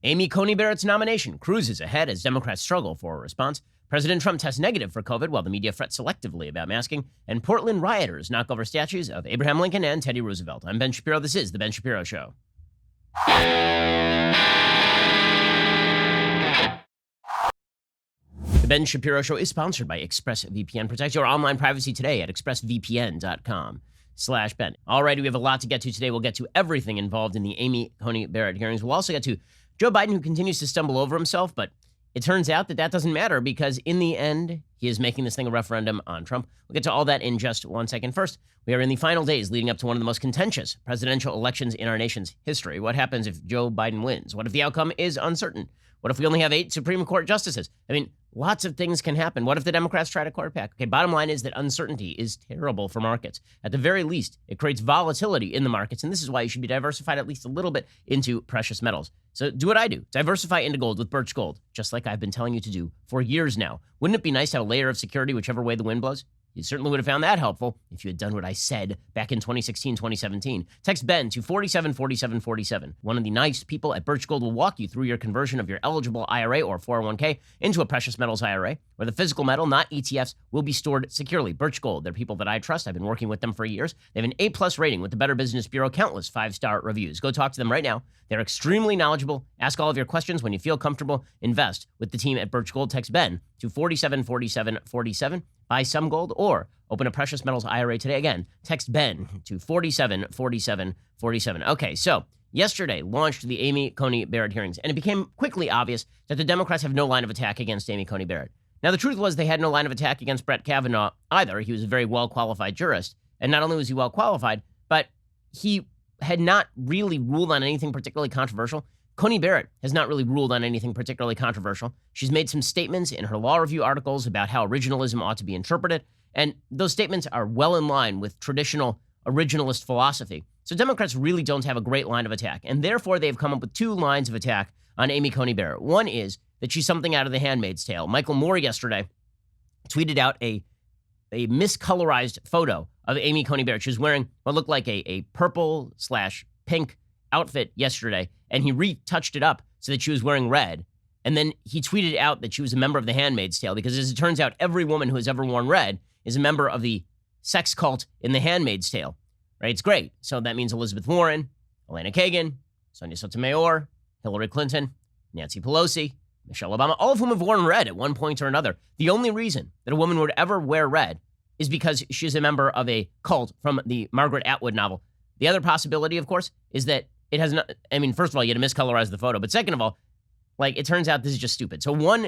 Amy Coney Barrett's nomination cruises ahead as Democrats struggle for a response. President Trump tests negative for COVID while the media frets selectively about masking. And Portland rioters knock over statues of Abraham Lincoln and Teddy Roosevelt. I'm Ben Shapiro. This is The Ben Shapiro Show. The Ben Shapiro Show is sponsored by ExpressVPN. Protect your online privacy today at expressvpn.com/Ben. Alrighty, we have a lot to get to today. We'll get to everything involved in the Amy Coney Barrett hearings. We'll also get to Joe Biden, who continues to stumble over himself, but it turns out that that doesn't matter because in the end, he is making this thing a referendum on Trump. We'll get to all that in just 1 second. First, we are in the final days leading up to one of the most contentious presidential elections in our nation's history. What happens if Joe Biden wins? What if the outcome is uncertain? What if we only have 8 Supreme Court justices? I mean, lots of things can happen. What if the Democrats try to quarterback? Okay, bottom line is that uncertainty is terrible for markets. At the very least, it creates volatility in the markets, and this is why you should be diversified at least a little bit into precious metals. So do what I do. Diversify into gold with Birch Gold, just like I've been telling you to do for years now. Wouldn't it be nice to have a layer of security whichever way the wind blows? You certainly would have found that helpful if you had done what I said back in 2016, 2017. Text Ben to 474747. One of the nice people at Birch Gold will walk you through your conversion of your eligible IRA or 401k into a precious metals IRA, where the physical metal, not ETFs, will be stored securely. Birch Gold, they're people that I trust. I've been working with them for years. They have an A+ rating with the Better Business Bureau, countless 5-star reviews. Go talk to them right now. They're extremely knowledgeable. Ask all of your questions when you feel comfortable. Invest with the team at Birch Gold. Text Ben to 474747. Buy some gold or open a precious metals IRA today. Again, text Ben to 474747. Okay, so yesterday launched the Amy Coney Barrett hearings, and it became quickly obvious that the Democrats have no line of attack against Amy Coney Barrett. Now, the truth was they had no line of attack against Brett Kavanaugh either. He was a very well-qualified jurist, and not only was he well-qualified, but he had not really ruled on anything particularly controversial. Coney Barrett has not really ruled on anything particularly controversial. She's made some statements in her law review articles about how originalism ought to be interpreted, and those statements are well in line with traditional originalist philosophy. So Democrats really don't have a great line of attack, and therefore they've come up with 2 lines of attack on Amy Coney Barrett. One is that she's something out of The Handmaid's Tale. Michael Moore yesterday tweeted out a miscolorized photo of Amy Coney Barrett. She was wearing what looked like a purple/pink outfit yesterday, and he retouched it up so that she was wearing red. And then he tweeted out that she was a member of The Handmaid's Tale because, as it turns out, every woman who has ever worn red is a member of the sex cult in The Handmaid's Tale. Right? It's great. So that means Elizabeth Warren, Elena Kagan, Sonia Sotomayor, Hillary Clinton, Nancy Pelosi, Michelle Obama, all of whom have worn red at one point or another. The only reason that a woman would ever wear red is because she's a member of a cult from the Margaret Atwood novel. The other possibility, of course, is that it has not, I mean, first of all, you had to miscolorize the photo, but second of all, like, it turns out this is just stupid. So one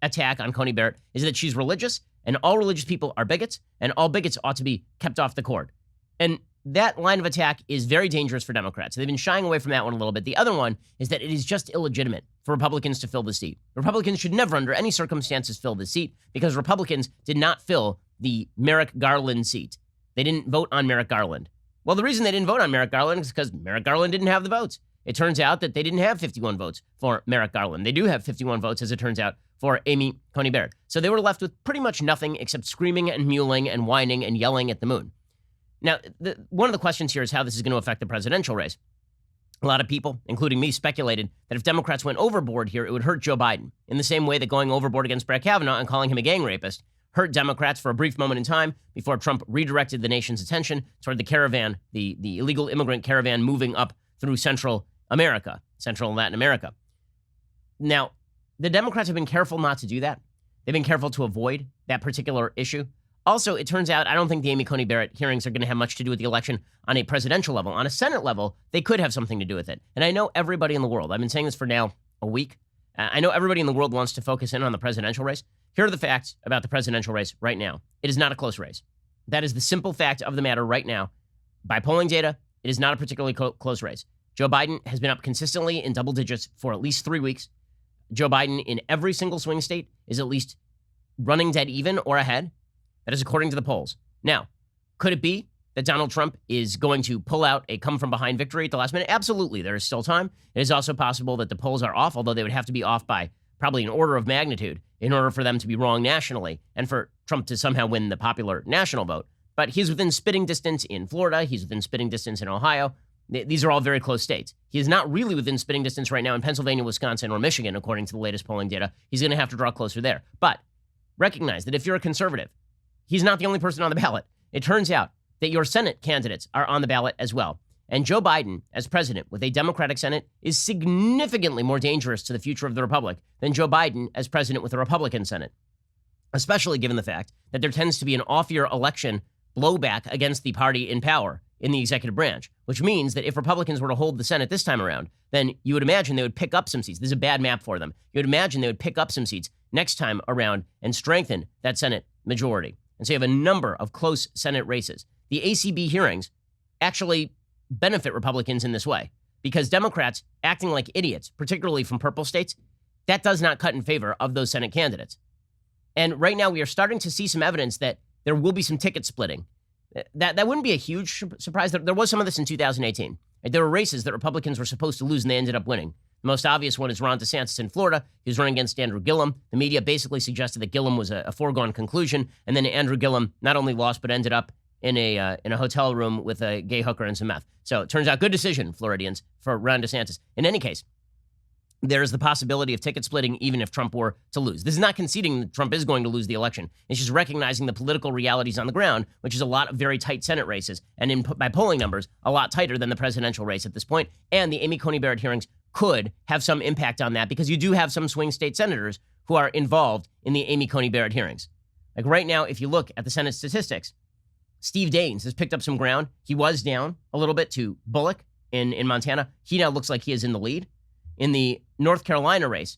attack on Coney Barrett is that she's religious, and all religious people are bigots, and all bigots ought to be kept off the court. And that line of attack is very dangerous for Democrats. They've been shying away from that one a little bit. The other one is that it is just illegitimate for Republicans to fill the seat. Republicans should never, under any circumstances, fill the seat because Republicans did not fill the Merrick Garland seat. They didn't vote on Merrick Garland. Well, the reason they didn't vote on Merrick Garland is because Merrick Garland didn't have the votes. It turns out that they didn't have 51 votes for Merrick Garland. They do have 51 votes, as it turns out, for Amy Coney Barrett. So they were left with pretty much nothing except screaming and mewling and whining and yelling at the moon. Now, one of the questions here is how this is going to affect the presidential race. A lot of people, including me, speculated that if Democrats went overboard here, it would hurt Joe Biden, in the same way that going overboard against Brett Kavanaugh and calling him a gang rapist hurt Democrats for a brief moment in time before Trump redirected the nation's attention toward the caravan, the illegal immigrant caravan moving up through Central America, Central and Latin America. Now, the Democrats have been careful not to do that. They've been careful to avoid that particular issue. Also, it turns out I don't think the Amy Coney Barrett hearings are going to have much to do with the election on a presidential level. On a Senate level, they could have something to do with it. And I know everybody in the world, I've been saying this for now a week, I know everybody in the world wants to focus in on the presidential race. Here are the facts about the presidential race right now. It is not a close race. That is the simple fact of the matter right now. By polling data, it is not a particularly close race. Joe Biden has been up consistently in double digits for at least 3 weeks. Joe Biden in every single swing state is at least running dead even or ahead. That is according to the polls. Now, could it be that Donald Trump is going to pull out a come-from-behind victory at the last minute? Absolutely. There is still time. It is also possible that the polls are off, although they would have to be off by probably an order of magnitude in order for them to be wrong nationally and for Trump to somehow win the popular national vote. But he's within spitting distance in Florida. He's within spitting distance in Ohio. These are all very close states. He is not really within spitting distance right now in Pennsylvania, Wisconsin, or Michigan, according to the latest polling data. He's going to have to draw closer there. But recognize that if you're a conservative, he's not the only person on the ballot. It turns out that your Senate candidates are on the ballot as well. And Joe Biden, as president with a Democratic Senate, is significantly more dangerous to the future of the Republic than Joe Biden as president with a Republican Senate, especially given the fact that there tends to be an off-year election blowback against the party in power in the executive branch, which means that if Republicans were to hold the Senate this time around, then you would imagine they would pick up some seats. This is a bad map for them. You would imagine they would pick up some seats next time around and strengthen that Senate majority. And so you have a number of close Senate races. The ACB hearings actually benefit Republicans in this way because Democrats acting like idiots, particularly from purple states, that does not cut in favor of those Senate candidates. And right now we are starting to see some evidence that there will be some ticket splitting. That wouldn't be a huge surprise. There was some of this in 2018. There were races that Republicans were supposed to lose and they ended up winning. The most obvious one is Ron DeSantis in Florida. He was running against Andrew Gillum. The media basically suggested that Gillum was a foregone conclusion. And then Andrew Gillum not only lost, but ended up in a hotel room with a gay hooker and some meth. So it turns out good decision, Floridians, for Ron DeSantis. In any case, there's the possibility of ticket splitting even if Trump were to lose. This is not conceding that Trump is going to lose the election. It's just recognizing the political realities on the ground, which is a lot of very tight Senate races, and by polling numbers, a lot tighter than the presidential race at this point. And the Amy Coney Barrett hearings could have some impact on that because you do have some swing state senators who are involved in the Amy Coney Barrett hearings. Like right now, if you look at the Senate statistics, Steve Daines has picked up some ground. He was down a little bit to Bullock in Montana. He now looks like he is in the lead. In the North Carolina race,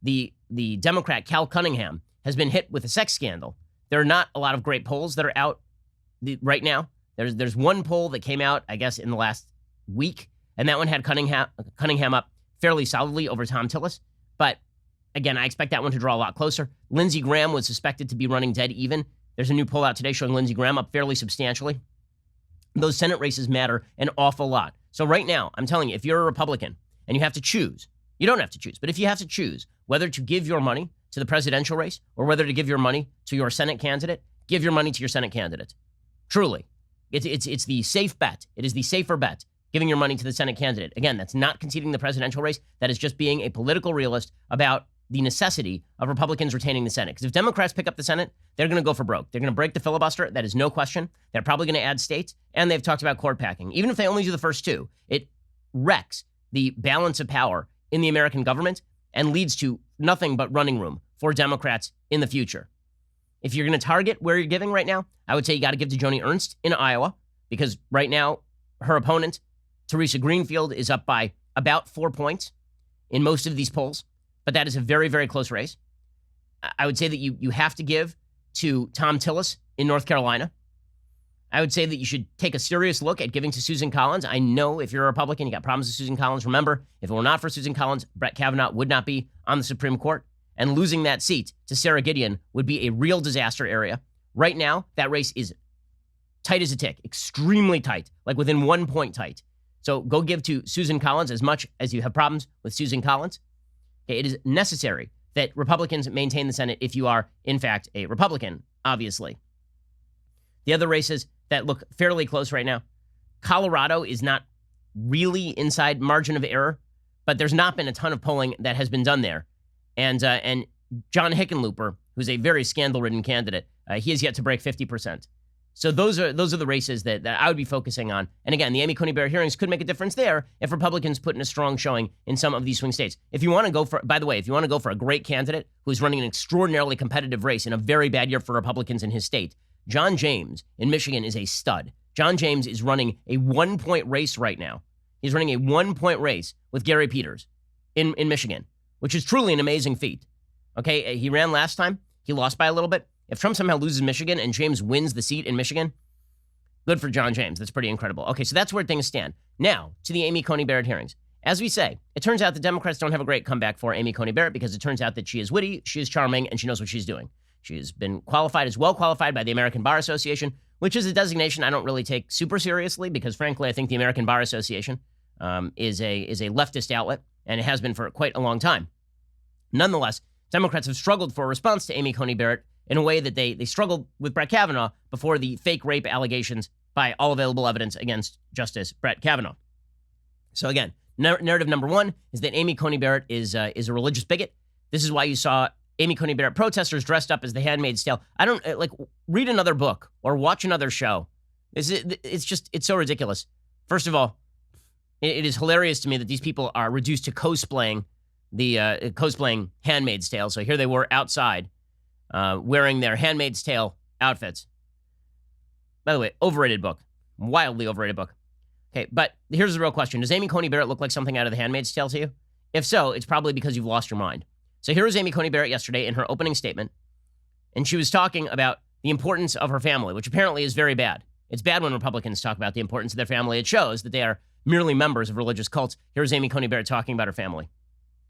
the Democrat Cal Cunningham has been hit with a sex scandal. There are not a lot of great polls that are out right now. There's one poll that came out, I guess, in the last week, and that one had Cunningham up fairly solidly over Tom Tillis. But again, I expect that one to draw a lot closer. Lindsey Graham was suspected to be running dead even. There's a new poll out today showing Lindsey Graham up fairly substantially. Those Senate races matter an awful lot. So right now, I'm telling you, if you're a Republican, and you have to choose. You don't have to choose, but if you have to choose whether to give your money to the presidential race or whether to give your money to your Senate candidate, give your money to your Senate candidate. Truly. It's the safe bet. It is the safer bet, giving your money to the Senate candidate. Again, that's not conceding the presidential race. That is just being a political realist about the necessity of Republicans retaining the Senate. Because if Democrats pick up the Senate, they're going to go for broke. They're going to break the filibuster. That is no question. They're probably going to add states. And they've talked about court packing. Even if they only do the first two, it wrecks the balance of power in the American government and leads to nothing but running room for Democrats in the future. If you're going to target where you're giving right now, I would say you got to give to Joni Ernst in Iowa because right now her opponent, Teresa Greenfield, is up by about 4 points in most of these polls, but that is a very, very close race. I would say that you have to give to Tom Tillis in North Carolina. I would say that you should take a serious look at giving to Susan Collins. I know if you're a Republican, you got problems with Susan Collins. Remember, if it were not for Susan Collins, Brett Kavanaugh would not be on the Supreme Court. And losing that seat to Sarah Gideon would be a real disaster area. Right now, that race is tight as a tick, extremely tight, like within 1 point tight. So go give to Susan Collins as much as you have problems with Susan Collins. Okay, it is necessary that Republicans maintain the Senate if you are, in fact, a Republican, obviously. The other races that look fairly close right now, Colorado is not really inside margin of error, but there's not been a ton of polling that has been done there. And John Hickenlooper, who's a very scandal-ridden candidate, he has yet to break 50%. So those are the races that I would be focusing on. And again, the Amy Coney Barrett hearings could make a difference there if Republicans put in a strong showing in some of these swing states. If you want to go for, by the way, if you want to go for a great candidate who's running an extraordinarily competitive race in a very bad year for Republicans in his state, John James in Michigan is a stud. John James is running a 1 point race right now. He's running a 1 point race with Gary Peters in Michigan, which is truly an amazing feat. Okay, he ran last time. He lost by a little bit. If Trump somehow loses Michigan and James wins the seat in Michigan, good for John James. That's pretty incredible. Okay, so that's where things stand. Now, to the Amy Coney Barrett hearings. As we say, it turns out the Democrats don't have a great comeback for Amy Coney Barrett because it turns out that she is witty, she is charming, and she knows what she's doing. She's been qualified, as well qualified by the American Bar Association, which is a designation I don't really take super seriously because, frankly, I think the American Bar Association is a leftist outlet, and it has been for quite a long time. Nonetheless, Democrats have struggled for a response to Amy Coney Barrett in a way that they struggled with Brett Kavanaugh before the fake rape allegations by all available evidence against Justice Brett Kavanaugh. So again, narrative number one is that Amy Coney Barrett is a religious bigot. This is why you saw Amy Coney Barrett protesters dressed up as the Handmaid's Tale. I don't read another book or watch another show. It's so ridiculous. First of all, it is hilarious to me that these people are reduced to cosplaying cosplaying Handmaid's Tale. So here they were outside wearing their Handmaid's Tale outfits. By the way, overrated book. Wildly overrated book. Okay, but here's the real question. Does Amy Coney Barrett look like something out of The Handmaid's Tale to you? If so, it's probably because you've lost your mind. So here was Amy Coney Barrett yesterday in her opening statement, and she was talking about the importance of her family, which apparently is very bad. It's bad when Republicans talk about the importance of their family. It shows that they are merely members of religious cults. Here's Amy Coney Barrett talking about her family.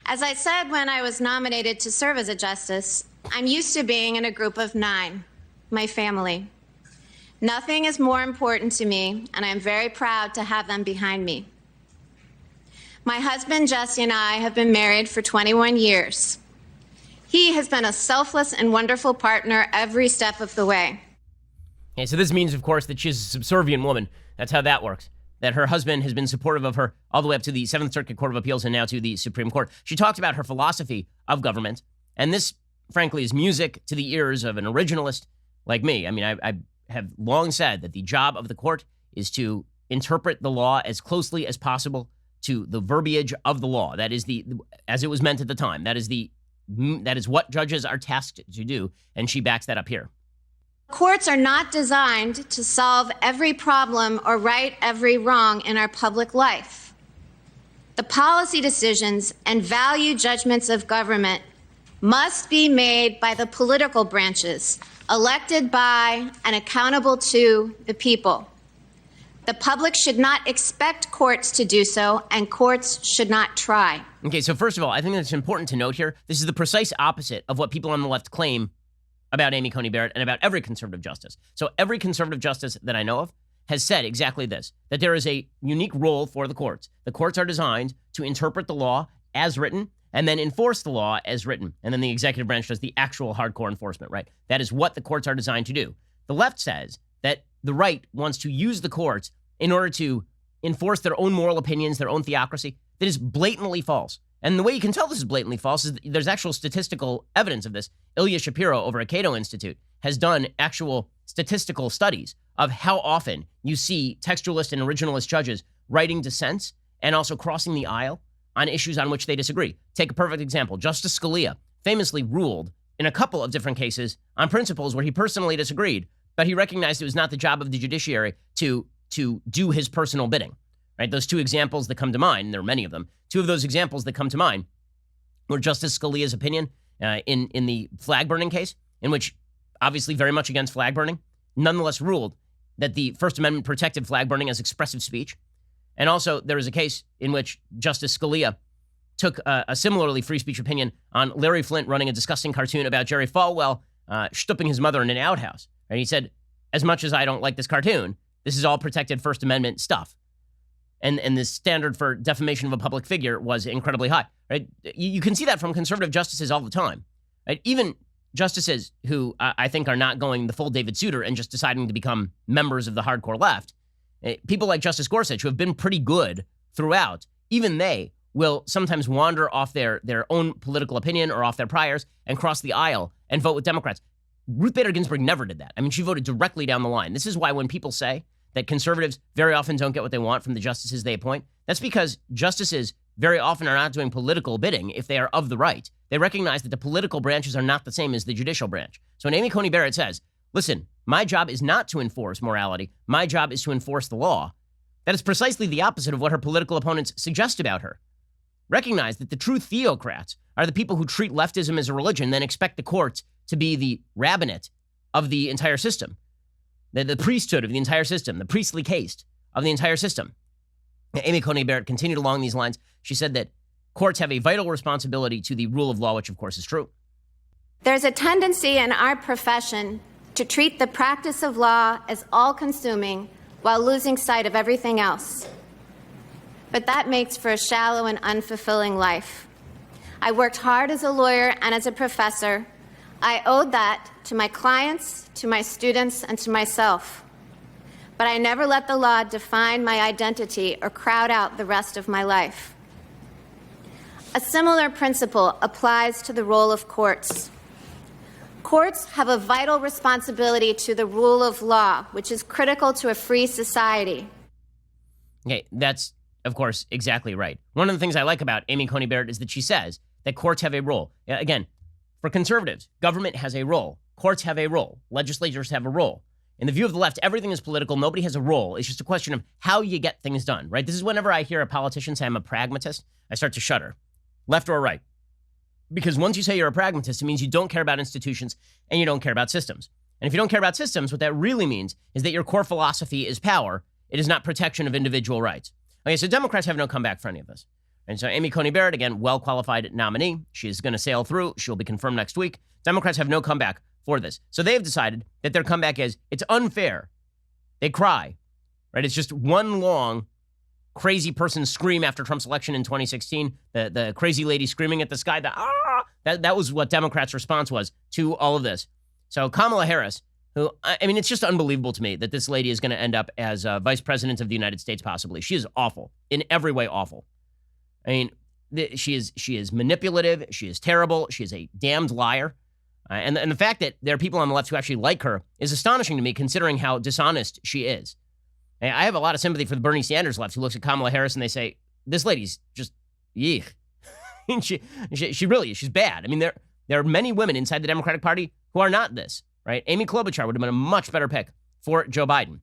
As I said when I was nominated to serve as a justice, I'm used to being in a group of 9, my family. Nothing is more important to me, and I'm very proud to have them behind me. My husband, Jesse, and I have been married for 21 years. He has been a selfless and wonderful partner every step of the way. Okay, so this means, of course, that she's a subservient woman. That's how that works. That her husband has been supportive of her all the way up to the 7th Circuit Court of Appeals and now to the Supreme Court. She talked about her philosophy of government, and this, frankly, is music to the ears of an originalist like me. I mean, I have long said that the job of the court is to interpret the law as closely as possible to the verbiage of the law. That is as it was meant at the time. That is what judges are tasked to do, and she backs that up here. Courts are not designed to solve every problem or right every wrong in our public life. The policy decisions and value judgments of government must be made by the political branches, elected by and accountable to the people. The public should not expect courts to do so, and courts should not try. Okay, so first of all, I think that's important to note here. This is the precise opposite of what people on the left claim about Amy Coney Barrett and about every conservative justice. So every conservative justice that I know of has said exactly this, that there is a unique role for the courts. The courts are designed to interpret the law as written and then enforce the law as written. And then the executive branch does the actual hardcore enforcement, right? That is what the courts are designed to do. The left says that the right wants to use the courts in order to enforce their own moral opinions, their own theocracy. That is blatantly false. And the way you can tell this is blatantly false is there's actual statistical evidence of this. Ymca Shapiro over at Cato Institute has done actual statistical studies of how often you see textualist and originalist judges writing dissents and also crossing the aisle on issues on which they disagree. Take a perfect example. Justice Scalia famously ruled in a couple of different cases on principles where he personally disagreed, but he recognized it was not the job of the judiciary to do his personal bidding. Right? Those two examples that come to mind, and there are many of them, two of those examples that come to mind were Justice Scalia's opinion in the flag burning case, in which, obviously very much against flag burning, nonetheless ruled that the First Amendment protected flag burning as expressive speech. And also, there was a case in which Justice Scalia took a similarly free speech opinion on Larry Flynt running a disgusting cartoon about Jerry Falwell stooping his mother in an outhouse. And he said, as much as I don't like this cartoon, this is all protected First Amendment stuff. And the standard for defamation of a public figure was incredibly high, right? You can see that from conservative justices all the time, right? Even justices who I think are not going the full David Souter and just deciding to become members of the hardcore left. People like Justice Gorsuch, who have been pretty good throughout, even they will sometimes wander off their own political opinion or off their priors and cross the aisle and vote with Democrats. Ruth Bader Ginsburg never did that. I mean, she voted directly down the line. This is why when people say that conservatives very often don't get what they want from the justices they appoint, that's because justices very often are not doing political bidding if they are of the right. They recognize that the political branches are not the same as the judicial branch. So when Amy Coney Barrett says, listen, my job is not to enforce morality, my job is to enforce the law, that is precisely the opposite of what her political opponents suggest about her. Recognize that the true theocrats are the people who treat leftism as a religion, then expect the courts to be the rabbinate of the entire system. The priesthood of the entire system, the priestly caste of the entire system. Amy Coney Barrett continued along these lines. She said that courts have a vital responsibility to the rule of law, which of course is true. There's a tendency in our profession to treat the practice of law as all-consuming while losing sight of everything else. But that makes for a shallow and unfulfilling life. I worked hard as a lawyer and as a professor. I owed that to my clients, to my students, and to myself. but I never let the law define my identity or crowd out the rest of my life. A similar principle applies to the role of courts. Courts have a vital responsibility to the rule of law, which is critical to a free society. Okay, that's, of course, exactly right. One of the things I like about Amy Coney Barrett is that she says that courts have a role. Again, for conservatives, government has a role. Courts have a role. Legislatures have a role. In the view of the left, everything is political. Nobody has a role. It's just a question of how you get things done, right? This is whenever I hear a politician say I'm a pragmatist, I start to shudder, left or right. Because once you say you're a pragmatist, it means you don't care about institutions and you don't care about systems. And if you don't care about systems, what that really means is that your core philosophy is power. It is not protection of individual rights. Okay, so Democrats have no comeback for any of this. And so Amy Coney Barrett, again, well-qualified nominee. She's going to sail through. She'll be confirmed next week. Democrats have no comeback for this. So they've decided that their comeback is, it's unfair. They cry, right? It's just one long crazy person scream after Trump's election in 2016. The crazy lady screaming at the sky, that was what Democrats' response was to all of this. So Kamala Harris, who, I mean, it's just unbelievable to me that this lady is going to end up as vice president of the United States, possibly. She is awful, in every way awful. I mean, she is manipulative. She is terrible. She is a damned liar. And the fact that there are people on the left who actually like her is astonishing to me, considering how dishonest she is. I have a lot of sympathy for the Bernie Sanders left, who looks at Kamala Harris and they say, this lady's just, yeek. she really is. She's bad. I mean, there are many women inside the Democratic Party who are not this, right? Amy Klobuchar would have been a much better pick for Joe Biden.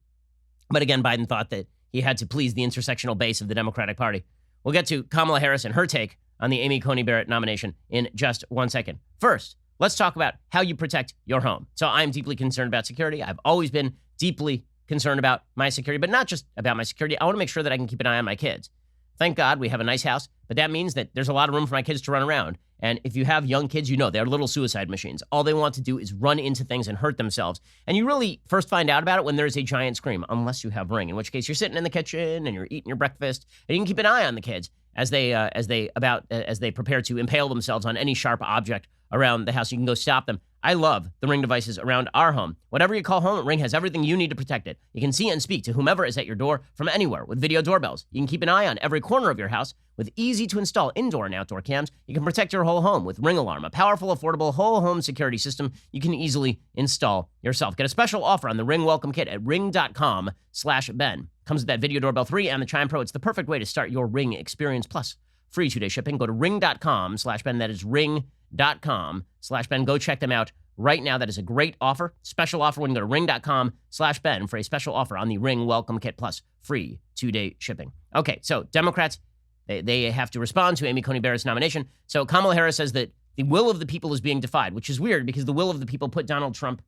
But again, Biden thought that he had to please the intersectional base of the Democratic Party. We'll get to Kamala Harris and her take on the Amy Coney Barrett nomination in just 1 second. First, let's talk about how you protect your home. So I'm deeply concerned about security. I've always been deeply concerned about my security, but not just about my security. I want to make sure that I can keep an eye on my kids. Thank God we have a nice house, but that means that there's a lot of room for my kids to run around. And if you have young kids, you know they're little suicide machines. All they want to do is run into things and hurt themselves. And you really first find out about it when there's a giant scream, unless you have Ring, in which case you're sitting in the kitchen and you're eating your breakfast, and you can keep an eye on the kids as they prepare to impale themselves on any sharp object around the house. You can go stop them. I love the Ring devices around our home. Whatever you call home, Ring has everything you need to protect it. You can see and speak to whomever is at your door from anywhere with video doorbells. You can keep an eye on every corner of your house with easy-to-install indoor and outdoor cams. You can protect your whole home with Ring Alarm, a powerful, affordable, whole home security system you can easily install yourself. Get a special offer on the Ring Welcome Kit at ring.com/Ben. Comes with that Video Doorbell 3 and the Chime Pro. It's the perfect way to start your Ring experience, plus free 2-day shipping. Go to ring.com/Ben. That is ring.com/Ben. Go check them out right now. That is a great offer. Special offer when you go to ring.com/Ben for a special offer on the Ring Welcome Kit plus free 2-day shipping. Okay, so Democrats, they have to respond to Amy Coney Barrett's nomination. So Kamala Harris says that the will of the people is being defied, which is weird because the will of the people put Donald Trump,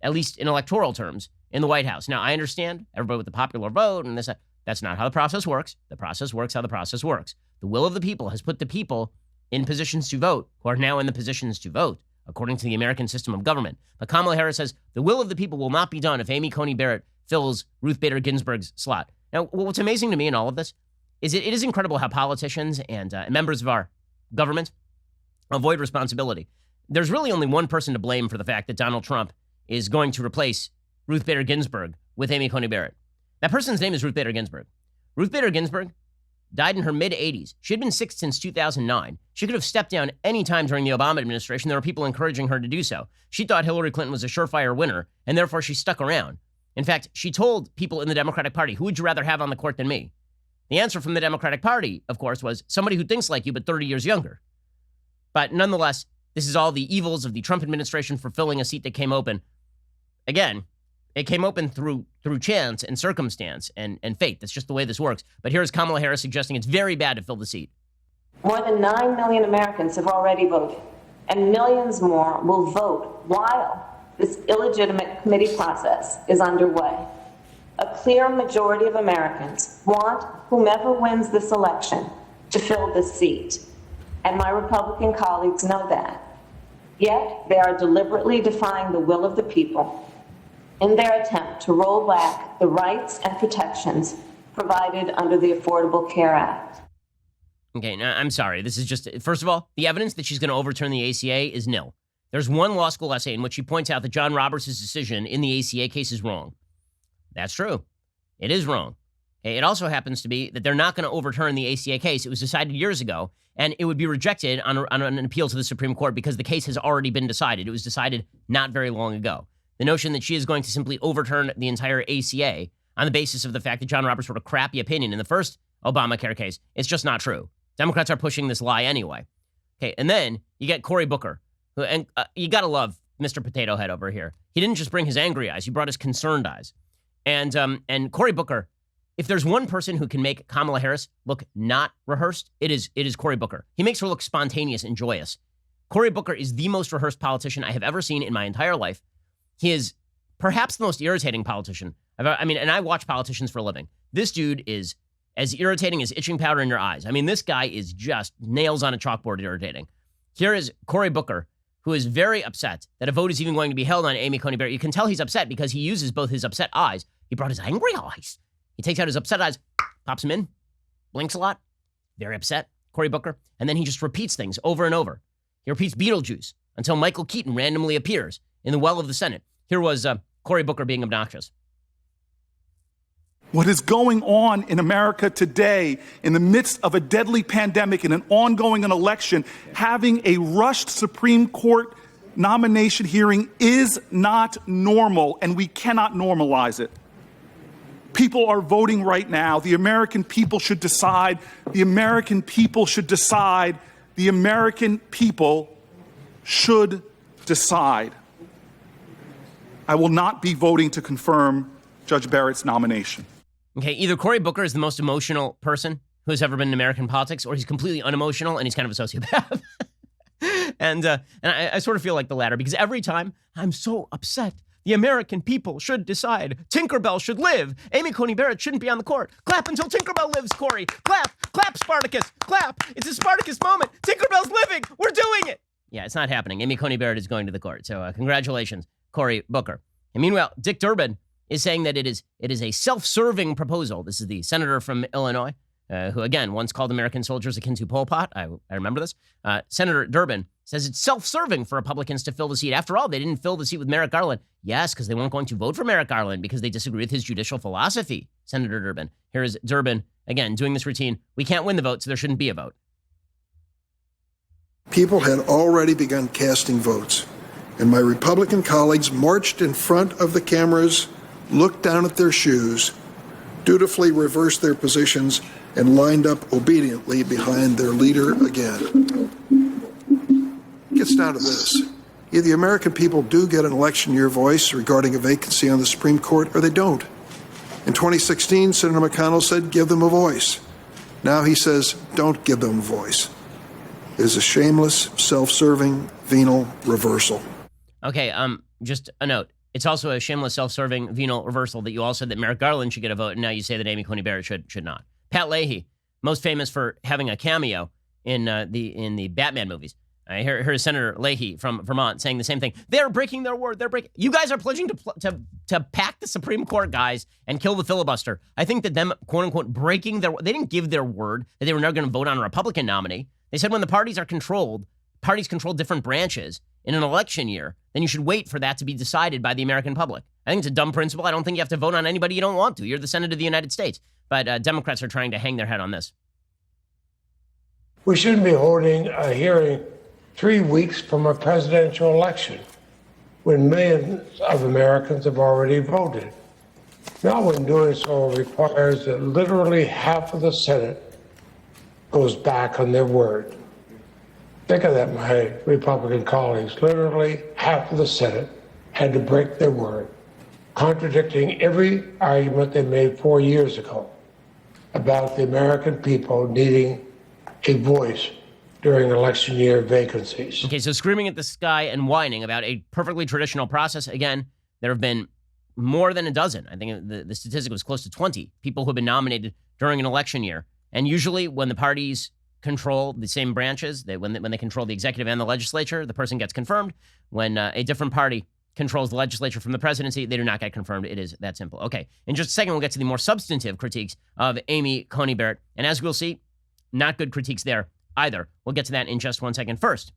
at least in electoral terms, in the White House. Now, I understand everybody with the popular vote and this. That's not how the process works. The process works how the process works. The will of the people has put the people in positions to vote, who are now in the positions to vote, according to the American system of government. But Kamala Harris says the will of the people will not be done if Amy Coney Barrett fills Ruth Bader Ginsburg's slot. Now, what's amazing to me in all of this is it is incredible how politicians and members of our government avoid responsibility. There's really only one person to blame for the fact that Donald Trump is going to replace Ruth Bader Ginsburg with Amy Coney Barrett. That person's name is Ruth Bader Ginsburg. Ruth Bader Ginsburg died in her mid-80s. She had been sick since 2009. She could have stepped down any time during the Obama administration. There were people encouraging her to do so. She thought Hillary Clinton was a surefire winner, and therefore she stuck around. In fact, she told people in the Democratic Party, who would you rather have on the court than me? The answer from the Democratic Party, of course, was somebody who thinks like you but 30 years younger. But nonetheless, this is all the evils of the Trump administration for filling a seat that came open. Again, it came open through chance and circumstance and fate. That's just the way this works. But here's Kamala Harris suggesting it's very bad to fill the seat. More than 9 million Americans have already voted, and millions more will vote while this illegitimate committee process is underway. A clear majority of Americans want whomever wins this election to fill this seat, and my Republican colleagues know that. Yet they are deliberately defying the will of the people in their attempt to roll back the rights and protections provided under the Affordable Care Act. Okay, now I'm sorry. This is just, first of all, the evidence that she's going to overturn the ACA is nil. There's one law school essay in which she points out that John Roberts' decision in the ACA case is wrong. That's true. It is wrong. Okay, it also happens to be that they're not going to overturn the ACA case. It was decided years ago, and it would be rejected on an appeal to the Supreme Court because the case has already been decided. It was decided not very long ago. The notion that she is going to simply overturn the entire ACA on the basis of the fact that John Roberts wrote a crappy opinion in the first Obamacare case, it's just not true. Democrats are pushing this lie anyway. Okay, and then you get Cory Booker, who, and you got to love Mr. Potato Head over here. He didn't just bring his angry eyes, he brought his concerned eyes. And Cory Booker, if there's one person who can make Kamala Harris look not rehearsed, it is Cory Booker. He makes her look spontaneous and joyous. Cory Booker is the most rehearsed politician I have ever seen in my entire life. He is perhaps the most irritating politician. And I watch politicians for a living. This dude is as irritating as itching powder in your eyes. I mean, this guy is just nails on a chalkboard irritating. Here is Cory Booker, who is very upset that a vote is even going to be held on Amy Coney Barrett. You can tell he's upset because he uses both his upset eyes. He brought his angry eyes. He takes out his upset eyes, pops them in, blinks a lot, very upset, Cory Booker, and then he just repeats things over and over. He repeats Beetlejuice until Michael Keaton randomly appears in the well of the Senate. Here was Cory Booker being obnoxious. What is going on in America today, in the midst of a deadly pandemic and an ongoing election, having a rushed Supreme Court nomination hearing is not normal, and we cannot normalize it. People are voting right now. The American people should decide. The American people should decide. The American people should decide. I will not be voting to confirm Judge Barrett's nomination. Okay, either Cory Booker is the most emotional person who has ever been in American politics, or he's completely unemotional and he's kind of a sociopath. and I sort of feel like the latter, because every time I'm so upset, the American people should decide. Tinkerbell should live. Amy Coney Barrett shouldn't be on the court. Clap until Tinkerbell lives, Cory. Clap, clap, Spartacus, clap. It's a Spartacus moment. Tinkerbell's living. We're doing it. Yeah, it's not happening. Amy Coney Barrett is going to the court. So congratulations, Cory Booker. And meanwhile, Dick Durbin is saying that it is a self-serving proposal. This is the senator from Illinois, who, again, once called American soldiers akin to Pol Pot. I remember this. Senator Durbin says it's self-serving for Republicans to fill the seat. After all, they didn't fill the seat with Merrick Garland. Yes, because they weren't going to vote for Merrick Garland because they disagree with his judicial philosophy. Senator Durbin. Here is Durbin, again, doing this routine. We can't win the vote, so there shouldn't be a vote. People had already begun casting votes, and my Republican colleagues marched in front of the cameras, looked down at their shoes, dutifully reversed their positions, and lined up obediently behind their leader again. It gets down to this. Either the American people do get an election year voice regarding a vacancy on the Supreme Court, or they don't. In 2016, Senator McConnell said, give them a voice. Now he says, don't give them a voice. It is a shameless, self-serving, venal reversal. Okay, just a note. It's also a shameless, self-serving, venal reversal that you all said that Merrick Garland should get a vote, and now you say that Amy Coney Barrett should not. Pat Leahy, most famous for having a cameo in the Batman movies. I hear Senator Leahy from Vermont saying the same thing. They're breaking their word. You guys are pledging to pack the Supreme Court, guys, and kill the filibuster. I think that them, quote unquote, breaking their, they didn't give their word that they were not going to vote on a Republican nominee. They said when the parties control different branches in an election year, then you should wait for that to be decided by the American public. I think it's a dumb principle. I don't think you have to vote on anybody you don't want to. You're the Senate of the United States. But Democrats are trying to hang their head on this. We shouldn't be holding a hearing 3 weeks from a presidential election when millions of Americans have already voted. Now, when doing so requires that literally half of the Senate goes back on their word. Think of that, my Republican colleagues. Literally half of the Senate had to break their word, contradicting every argument they made 4 years ago about the American people needing a voice during election year vacancies. Okay, so screaming at the sky and whining about a perfectly traditional process. Again, there have been more than a dozen. I think the statistic was close to 20 people who have been nominated during an election year. And usually when the parties control the same branches, when they control the executive and the legislature, the person gets confirmed. When a different party controls the legislature from the presidency, they do not get confirmed. It is that simple. Okay, in just a second, we'll get to the more substantive critiques of Amy Coney Barrett. And as we'll see, not good critiques there either. We'll get to that in just 1 second. First,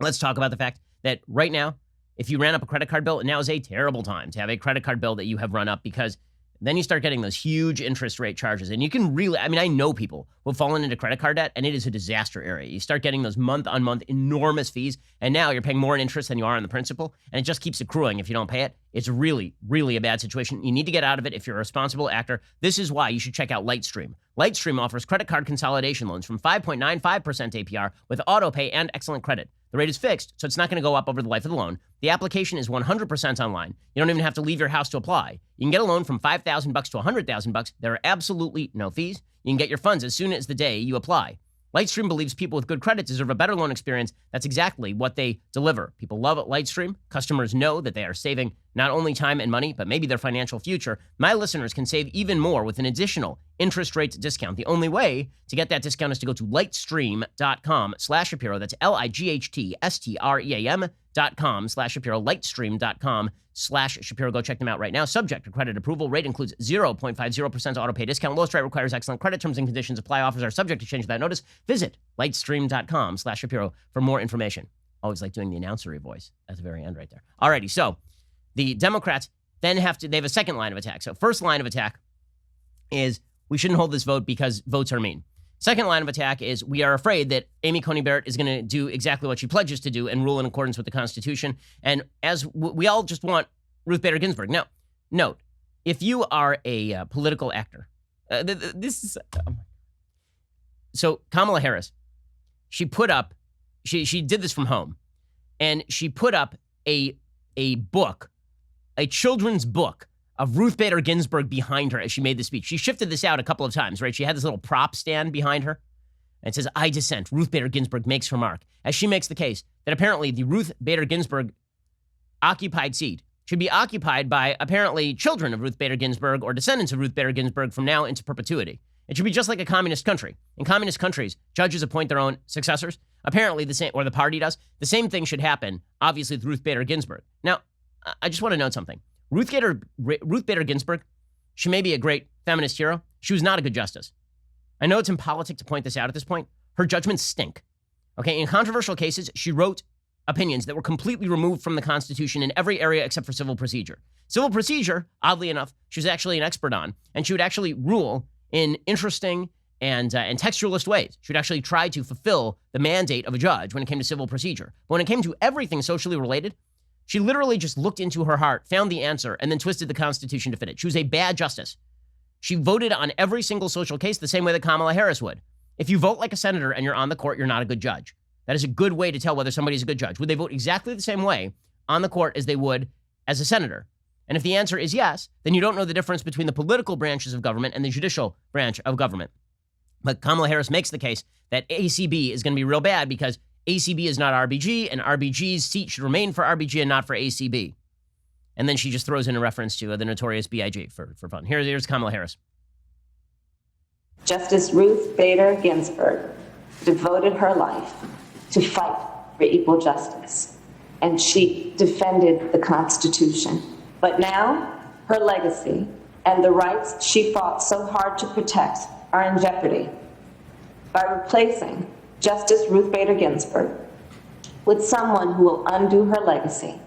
let's talk about the fact that right now, if you ran up a credit card bill, now is a terrible time to have a credit card bill that you have run up, because then you start getting those huge interest rate charges. And you can really, I mean, I know people who have fallen into credit card debt, and it is a disaster area. You start getting those month-on-month enormous fees, and now you're paying more in interest than you are on the principal, and it just keeps accruing if you don't pay it. It's really, really a bad situation. You need to get out of it if you're a responsible actor. This is why you should check out Lightstream. Lightstream offers credit card consolidation loans from 5.95% APR with auto pay and excellent credit. The rate is fixed, so it's not going to go up over the life of the loan. The application is 100% online. You don't even have to leave your house to apply. You can get a loan from $5,000 to $100,000. There are absolutely no fees. You can get your funds as soon as the day you apply. Lightstream believes people with good credit deserve a better loan experience. That's exactly what they deliver. People love Lightstream. Customers know that they are saving not only time and money, but maybe their financial future. My listeners can save even more with an additional interest rate discount. The only way to get that discount is to go to lightstream.com/Shapiro. That's lightstream.com/Shapiro. Lightstream.com/Shapiro. Go check them out right now. Subject to credit approval. Rate includes 0.50% auto pay discount. Lowest rate requires excellent credit. Terms and conditions apply. Offers are subject to change without notice. Visit lightstream.com/Shapiro for more information. Always like doing the announcery voice at the very end right there. Alrighty, so the Democrats then they have a second line of attack. So first line of attack is we shouldn't hold this vote because votes are mean. Second line of attack is we are afraid that Amy Coney Barrett is going to do exactly what she pledges to do and rule in accordance with the Constitution. And as we all just want Ruth Bader Ginsburg. Now, note, if you are a political actor, this is... So Kamala Harris, she put up, she did this from home, and she put up a book, a children's book of Ruth Bader Ginsburg behind her as she made the speech. She shifted this out a couple of times, right? She had this little prop stand behind her. And it says, I dissent. Ruth Bader Ginsburg makes her mark. As she makes the case that apparently the Ruth Bader Ginsburg occupied seat should be occupied by apparently children of Ruth Bader Ginsburg or descendants of Ruth Bader Ginsburg from now into perpetuity. It should be just like a communist country. In communist countries, judges appoint their own successors. Apparently the same, or the party does. The same thing should happen, obviously, with Ruth Bader Ginsburg. Now, I just want to note something. Ruth Bader Ginsburg, she may be a great feminist hero. She was not a good justice. I know it's impolitic to point this out at this point. Her judgments stink. Okay, in controversial cases, she wrote opinions that were completely removed from the Constitution in every area except for civil procedure. Civil procedure, oddly enough, she was actually an expert on, and she would actually rule in interesting and textualist ways. She would actually try to fulfill the mandate of a judge when it came to civil procedure. But when it came to everything socially related, she literally just looked into her heart, found the answer, and then twisted the Constitution to fit it. She was a bad justice. She voted on every single social case the same way that Kamala Harris would. If you vote like a senator and you're on the court, you're not a good judge. That is a good way to tell whether somebody's a good judge. Would they vote exactly the same way on the court as they would as a senator? And if the answer is yes, then you don't know the difference between the political branches of government and the judicial branch of government. But Kamala Harris makes the case that ACB is going to be real bad because ACB is not RBG, and RBG's seat should remain for RBG and not for ACB. And then she just throws in a reference to the notorious BIG for fun. Here's Kamala Harris. Justice Ruth Bader Ginsburg devoted her life to fight for equal justice, and she defended the Constitution. But now her legacy and the rights she fought so hard to protect are in jeopardy. By replacing Justice Ruth Bader Ginsburg with someone who will undo her legacy,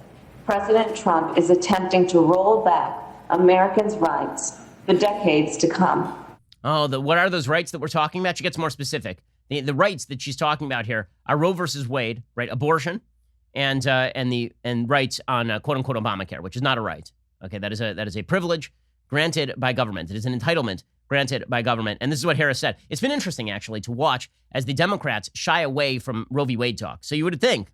President Trump is attempting to roll back Americans' rights for decades to come. Oh, what are those rights that we're talking about? She gets more specific. The rights that she's talking about here are Roe versus Wade, right? Abortion, and rights on quote unquote Obamacare, which is not a right. Okay, that is a privilege granted by government. It is an entitlement granted by government. And this is what Harris said. It's been interesting, actually, to watch as the Democrats shy away from Roe v. Wade talk. So you would think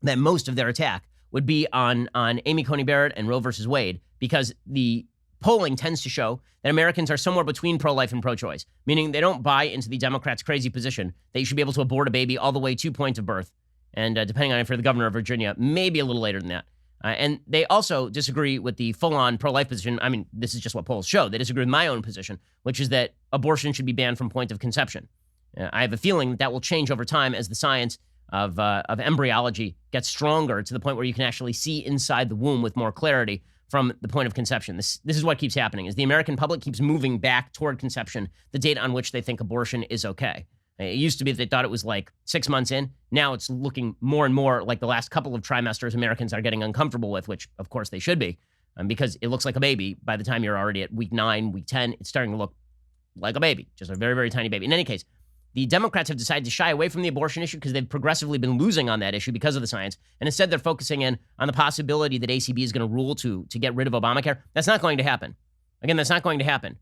that most of their attack would be on Amy Coney Barrett and Roe versus Wade, because the polling tends to show that Americans are somewhere between pro-life and pro-choice, meaning they don't buy into the Democrats' crazy position that you should be able to abort a baby all the way to point of birth. And depending on if you're the governor of Virginia, maybe a little later than that. And they also disagree with the full-on pro-life position. I mean, this is just what polls show. They disagree with my own position, which is that abortion should be banned from point of conception. I have a feeling that will change over time as the science of embryology gets stronger to the point where you can actually see inside the womb with more clarity from the point of conception. This is what keeps happening, is the American public keeps moving back toward conception, the date on which they think abortion is okay. It used to be that they thought it was like 6 months in. Now it's looking more and more like the last couple of trimesters Americans are getting uncomfortable with, which of course they should be. because it looks like a baby by the time you're already at week 9, week 10. It's starting to look like a baby, just a very, very tiny baby. In any case, the Democrats have decided to shy away from the abortion issue because they've progressively been losing on that issue because of the science. And instead, they're focusing in on the possibility that ACB is going to rule to get rid of Obamacare. That's not going to happen. Again, that's not going to happen.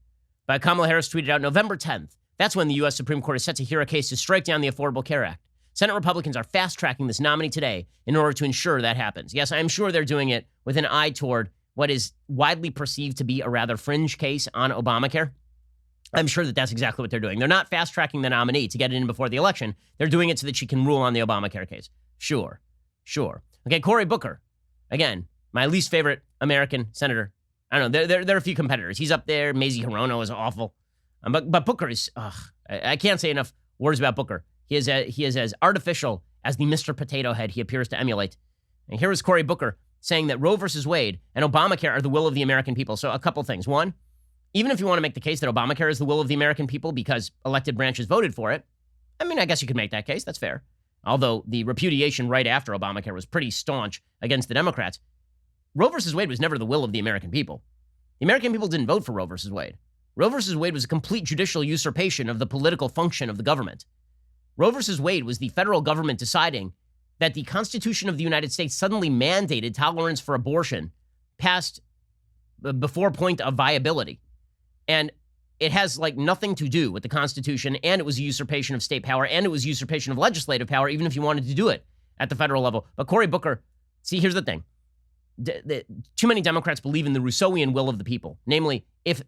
But Kamala Harris tweeted out November 10th. That's when the U.S. Supreme Court is set to hear a case to strike down the Affordable Care Act. Senate Republicans are fast-tracking this nominee today in order to ensure that happens. Yes, I'm sure they're doing it with an eye toward what is widely perceived to be a rather fringe case on Obamacare. I'm sure that that's exactly what they're doing. They're not fast-tracking the nominee to get it in before the election. They're doing it so that she can rule on the Obamacare case. Sure. Okay, Cory Booker. Again, my least favorite American senator. I don't know. There are a few competitors. He's up there. Mazie Hirono is awful. But Booker is, I can't say enough words about Booker. He is as artificial as the Mr. Potato Head he appears to emulate. And here is Cory Booker saying that Roe versus Wade and Obamacare are the will of the American people. So a couple things. One, even if you want to make the case that Obamacare is the will of the American people because elected branches voted for it, I mean, I guess you could make that case. That's fair. Although the repudiation right after Obamacare was pretty staunch against the Democrats, Roe versus Wade was never the will of the American people. The American people didn't vote for Roe versus Wade. Roe versus Wade was a complete judicial usurpation of the political function of the government. Roe versus Wade was the federal government deciding that the Constitution of the United States suddenly mandated tolerance for abortion past before point of viability. And it has like nothing to do with the Constitution, and it was a usurpation of state power, and it was usurpation of legislative power, even if you wanted to do it at the federal level. But Cory Booker, see, here's the thing. Too many Democrats believe in the Rousseauian will of the people. Namely, if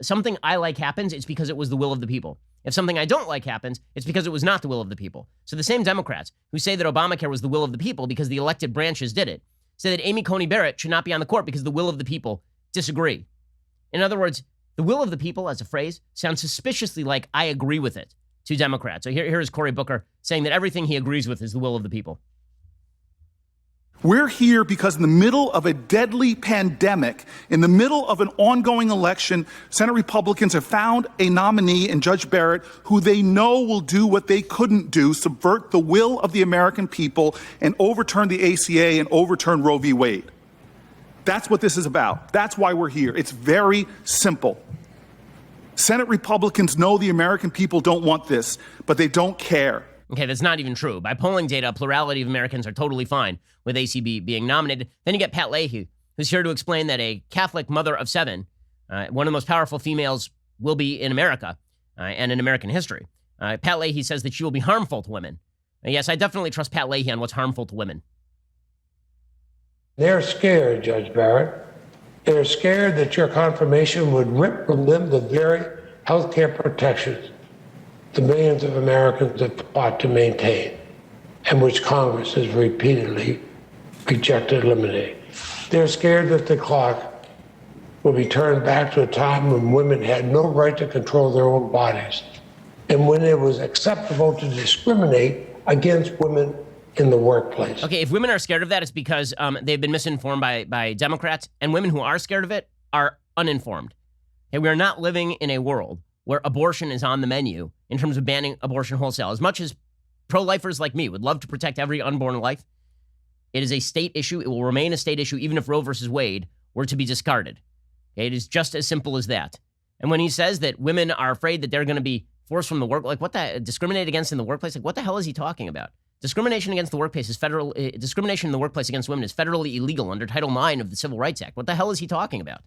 something I like happens, it's because it was the will of the people. If something I don't like happens, it's because it was not the will of the people. So the same Democrats who say that Obamacare was the will of the people because the elected branches did it, say that Amy Coney Barrett should not be on the court because the will of the people disagree. In other words, the will of the people as a phrase sounds suspiciously like I agree with it to Democrats. So here is Cory Booker saying that everything he agrees with is the will of the people. We're here because in the middle of a deadly pandemic, in the middle of an ongoing election, Senate Republicans have found a nominee in Judge Barrett who they know will do what they couldn't do, subvert the will of the American people and overturn the ACA and overturn Roe v. Wade. That's what this is about. That's why we're here. It's very simple. Senate Republicans know the American people don't want this, but they don't care. Okay, that's not even true. By polling data, a plurality of Americans are totally fine with ACB being nominated. Then you get Pat Leahy, who's here to explain that a Catholic mother of 7, one of the most powerful females will be in America and in American history. Pat Leahy says that she will be harmful to women. Yes, I definitely trust Pat Leahy on what's harmful to women. They're scared, Judge Barrett. They're scared that your confirmation would rip from them the very health care protections the millions of Americans have fought to maintain, and which Congress has repeatedly rejected eliminating. They're scared that the clock will be turned back to a time when women had no right to control their own bodies, and when it was acceptable to discriminate against women in the workplace. Okay, if women are scared of that, it's because they've been misinformed by Democrats, and women who are scared of it are uninformed. Okay, we are not living in a world where abortion is on the menu in terms of banning abortion wholesale. As much as pro-lifers like me would love to protect every unborn life, it is a state issue. It will remain a state issue even if Roe versus Wade were to be discarded. Okay, it is just as simple as that. And when he says that women are afraid that they're going to be forced from the work, like discriminated against in the workplace, like what the hell is he talking about? Discrimination against the workplace is discrimination in the workplace against women is federally illegal under Title IX of the Civil Rights Act. What the hell is he talking about?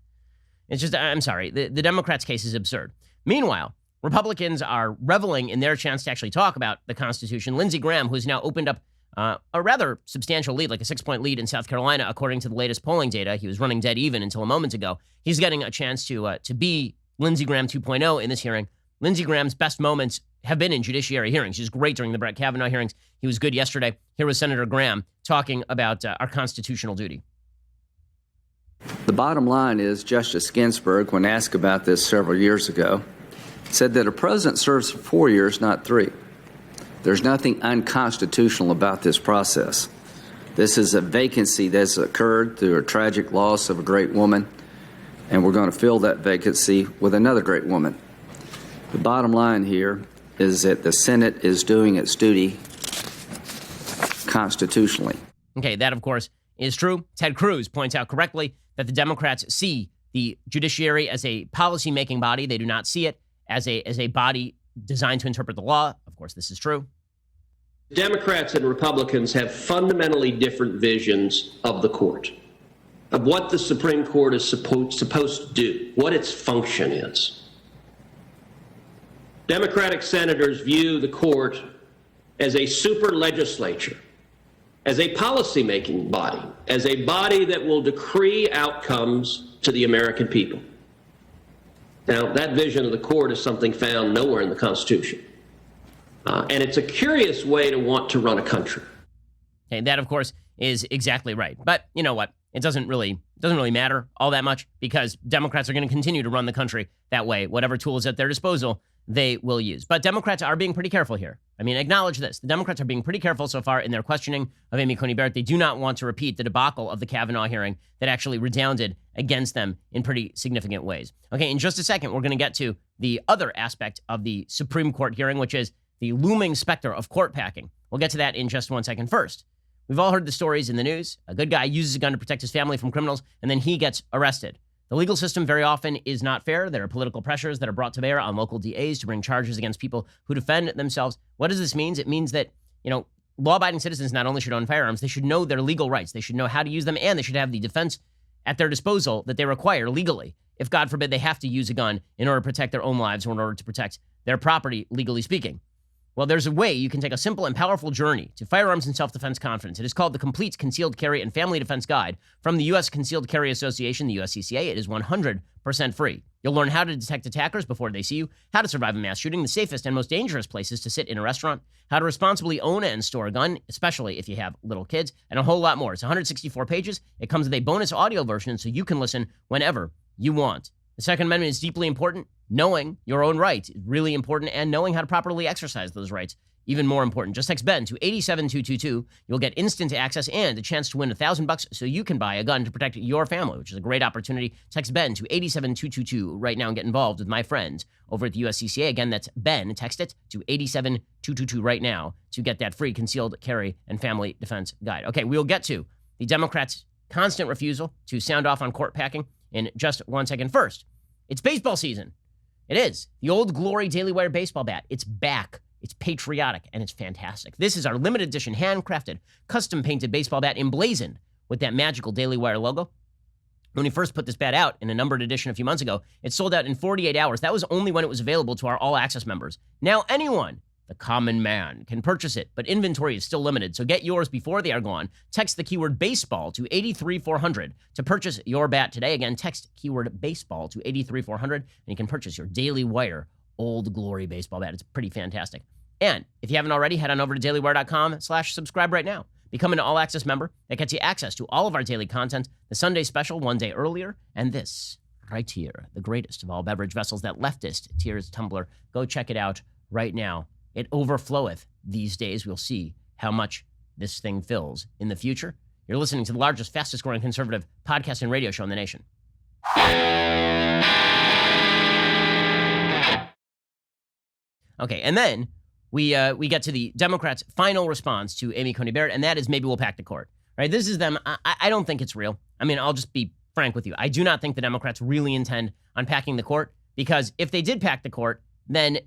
It's just, I'm sorry, the Democrats' case is absurd. Meanwhile, Republicans are reveling in their chance to actually talk about the Constitution. Lindsey Graham, who's now opened up a rather substantial lead, like a 6-point lead in South Carolina, according to the latest polling data. He was running dead even until a moment ago. He's getting a chance to be Lindsey Graham 2.0 in this hearing. Lindsey Graham's best moments have been in judiciary hearings. He was great during the Brett Kavanaugh hearings. He was good yesterday. Here was Senator Graham talking about our constitutional duty. The bottom line is Justice Ginsburg, when asked about this several years ago, said that a president serves for 4 years, not 3. There's nothing unconstitutional about this process. This is a vacancy that's occurred through a tragic loss of a great woman, and we're going to fill that vacancy with another great woman. The bottom line here is that the Senate is doing its duty constitutionally. Okay, that, of course, is true. Ted Cruz points out correctly that the Democrats see the judiciary as a policy-making body. They do not see it as a body designed to interpret the law. Of course, this is true. Democrats and Republicans have fundamentally different visions of the court, of what the Supreme Court is supposed to do, what its function is. Democratic senators view the court as a super legislature, as a policy-making body, as a body that will decree outcomes to the American people. Now, that vision of the court is something found nowhere in the Constitution. And it's a curious way to want to run a country. Okay, that, of course, is exactly right. But you know what? It doesn't really matter all that much, because Democrats are going to continue to run the country that way. Whatever tools at their disposal, they will use. But Democrats are being pretty careful here. I mean, acknowledge this. The Democrats are being pretty careful so far in their questioning of Amy Coney Barrett. They do not want to repeat the debacle of the Kavanaugh hearing that actually redounded against them in pretty significant ways. Okay, in just a second, we're going to get to the other aspect of the Supreme Court hearing, which is the looming specter of court packing. We'll get to that in just 1 second. First, we've all heard the stories in the news. A good guy uses a gun to protect his family from criminals, and then he gets arrested. The legal system very often is not fair. There are political pressures that are brought to bear on local DAs to bring charges against people who defend themselves. What does this mean? It means that, law-abiding citizens not only should own firearms, they should know their legal rights. They should know how to use them, and they should have the defense at their disposal that they require legally, if, God forbid, they have to use a gun in order to protect their own lives or in order to protect their property, legally speaking. Well, there's a way you can take a simple and powerful journey to firearms and self-defense confidence. It is called the Complete Concealed Carry and Family Defense Guide from the U.S. Concealed Carry Association, the USCCA. It is 100% free. You'll learn how to detect attackers before they see you, how to survive a mass shooting, the safest and most dangerous places to sit in a restaurant, how to responsibly own and store a gun, especially if you have little kids, and a whole lot more. It's 164 pages. It comes with a bonus audio version so you can listen whenever you want. The Second Amendment is deeply important. Knowing your own rights is really important, and knowing how to properly exercise those rights, even more important. Just text BEN to 87222. You'll get instant access and a chance to win $1,000 so you can buy a gun to protect your family, which is a great opportunity. Text BEN to 87222 right now and get involved with my friends over at the USCCA. Again, that's BEN. Text it to 87222 right now to get that free concealed carry and family defense guide. Okay, we'll get to the Democrats' constant refusal to sound off on court packing in just 1 second. First, it's baseball season. It is. The Old Glory Daily Wire baseball bat. It's back. It's patriotic, and it's fantastic. This is our limited edition, handcrafted, custom-painted baseball bat emblazoned with that magical Daily Wire logo. When we first put this bat out in a numbered edition a few months ago, it sold out in 48 hours. That was only when it was available to our all-access members. Now anyone, the common man, can purchase it, but inventory is still limited, so get yours before they are gone. Text the keyword baseball to 83400 to purchase your bat today. Again, text keyword baseball to 83400, and you can purchase your Daily Wire Old Glory baseball bat. It's pretty fantastic. And if you haven't already, head on over to dailywire.com/subscribe right now. Become an all-access member. That gets you access to all of our daily content, the Sunday special 1 day earlier, and this right here, the greatest of all beverage vessels, that leftist tears tumbler. Go check it out right now. It overfloweth these days. We'll see how much this thing fills in the future. You're listening to the largest, fastest growing conservative podcast and radio show in the nation. Okay, and then we get to the Democrats' final response to Amy Coney Barrett, and that is maybe we'll pack the court. Right? This is them. I don't think it's real. I mean, I'll just be frank with you. I do not think the Democrats really intend on packing the court, because if they did pack the court, then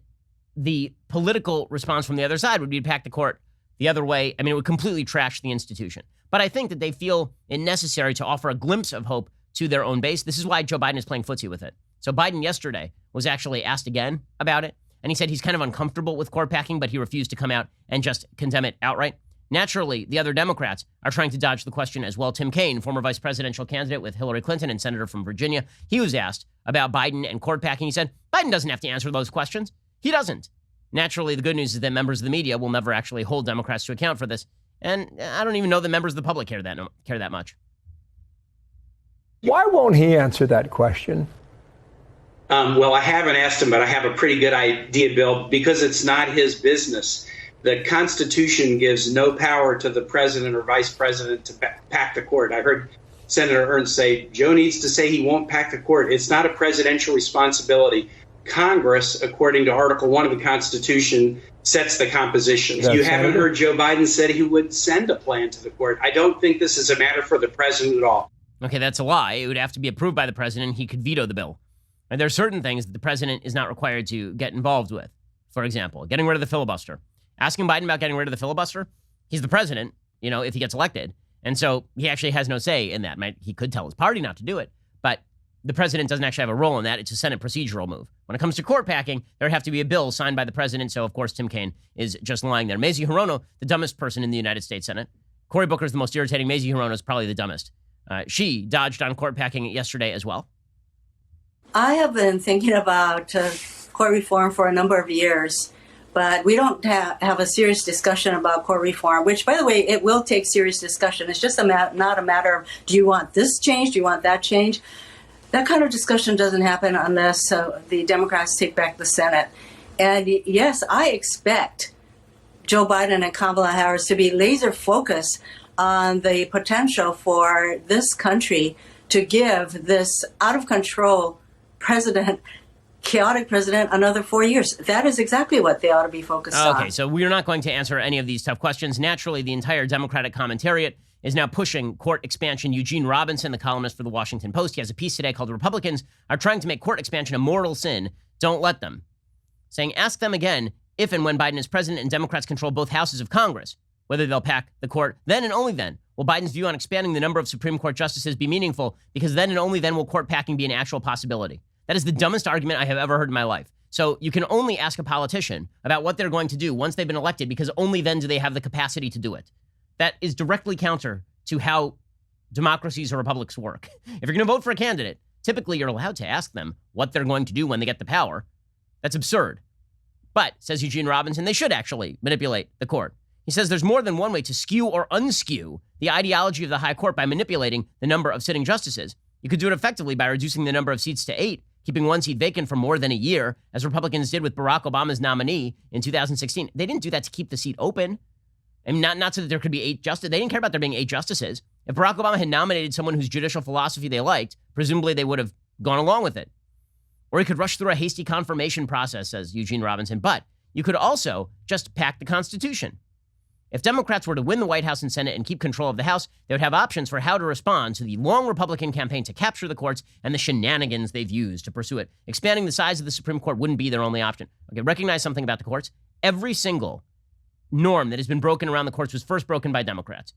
the political response from the other side would be to pack the court the other way. I mean, it would completely trash the institution. But I think that they feel it necessary to offer a glimpse of hope to their own base. This is why Joe Biden is playing footsie with it. So Biden yesterday was actually asked again about it, and he said he's kind of uncomfortable with court packing, but he refused to come out and just condemn it outright. Naturally, the other Democrats are trying to dodge the question as well. Tim Kaine, former vice presidential candidate with Hillary Clinton and senator from Virginia, he was asked about Biden and court packing. He said, Biden doesn't have to answer those questions. He doesn't. Naturally, the good news is that members of the media will never actually hold Democrats to account for this. And I don't even know that members of the public care that much. Why won't he answer that question? Well, I haven't asked him, but I have a pretty good idea, Bill, because it's not his business. The Constitution gives no power to the president or vice president to pack the court. I heard Senator Ernst say, Joe needs to say he won't pack the court. It's not a presidential responsibility. Congress, according to Article 1 of the Constitution, sets the compositions. You haven't heard Joe Biden said he would send a plan to the court. I don't think this is a matter for the president at all. Okay, that's a lie. It would have to be approved by the president. He could veto the bill. And there are certain things that the president is not required to get involved with. For example, getting rid of the filibuster. Asking Biden about getting rid of the filibuster, he's the president, if he gets elected. And so he actually has no say in that. He could tell his party not to do it, but the president doesn't actually have a role in that. It's a Senate procedural move. When it comes to court packing, there would have to be a bill signed by the president. So, of course, Tim Kaine is just lying there. Mazie Hirono, the dumbest person in the United States Senate. Cory Booker is the most irritating. Mazie Hirono is probably the dumbest. She dodged on court packing yesterday as well. I have been thinking about court reform for a number of years, but we don't have a serious discussion about court reform, which, by the way, it will take serious discussion. It's just not a matter of, do you want this change? Do you want that change? That kind of discussion doesn't happen unless the Democrats take back the Senate. And yes, I expect Joe Biden and Kamala Harris to be laser focused on the potential for this country to give this out of control chaotic president another 4 years. That is exactly what they ought to be focused on. Okay, so we're not going to answer any of these tough questions. Naturally, the entire Democratic commentariat is now pushing court expansion. Eugene Robinson, the columnist for the Washington Post, he has a piece today called "Republicans Are Trying to Make Court Expansion a Mortal Sin. Don't Let Them." Saying, ask them again if and when Biden is president and Democrats control both houses of Congress, whether they'll pack the court. Then and only then will Biden's view on expanding the number of Supreme Court justices be meaningful, because then and only then will court packing be an actual possibility. That is the dumbest argument I have ever heard in my life. So you can only ask a politician about what they're going to do once they've been elected, because only then do they have the capacity to do it. That is directly counter to how democracies or republics work. If you're going to vote for a candidate, typically you're allowed to ask them what they're going to do when they get the power. That's absurd. But, says Eugene Robinson, they should actually manipulate the court. He says there's more than one way to skew or unskew the ideology of the high court by manipulating the number of sitting justices. You could do it effectively by reducing the number of seats to 8, keeping one seat vacant for more than a year, as Republicans did with Barack Obama's nominee in 2016. They didn't do that to keep the seat open. I mean, not so that there could be 8 justices. They didn't care about there being 8 justices. If Barack Obama had nominated someone whose judicial philosophy they liked, presumably they would have gone along with it. Or he could rush through a hasty confirmation process, says Eugene Robinson. But you could also just pack the Constitution. If Democrats were to win the White House and Senate and keep control of the House, they would have options for how to respond to the long Republican campaign to capture the courts and the shenanigans they've used to pursue it. Expanding the size of the Supreme Court wouldn't be their only option. Okay, recognize something about the courts. Every single norm that has been broken around the courts was first broken by Democrats.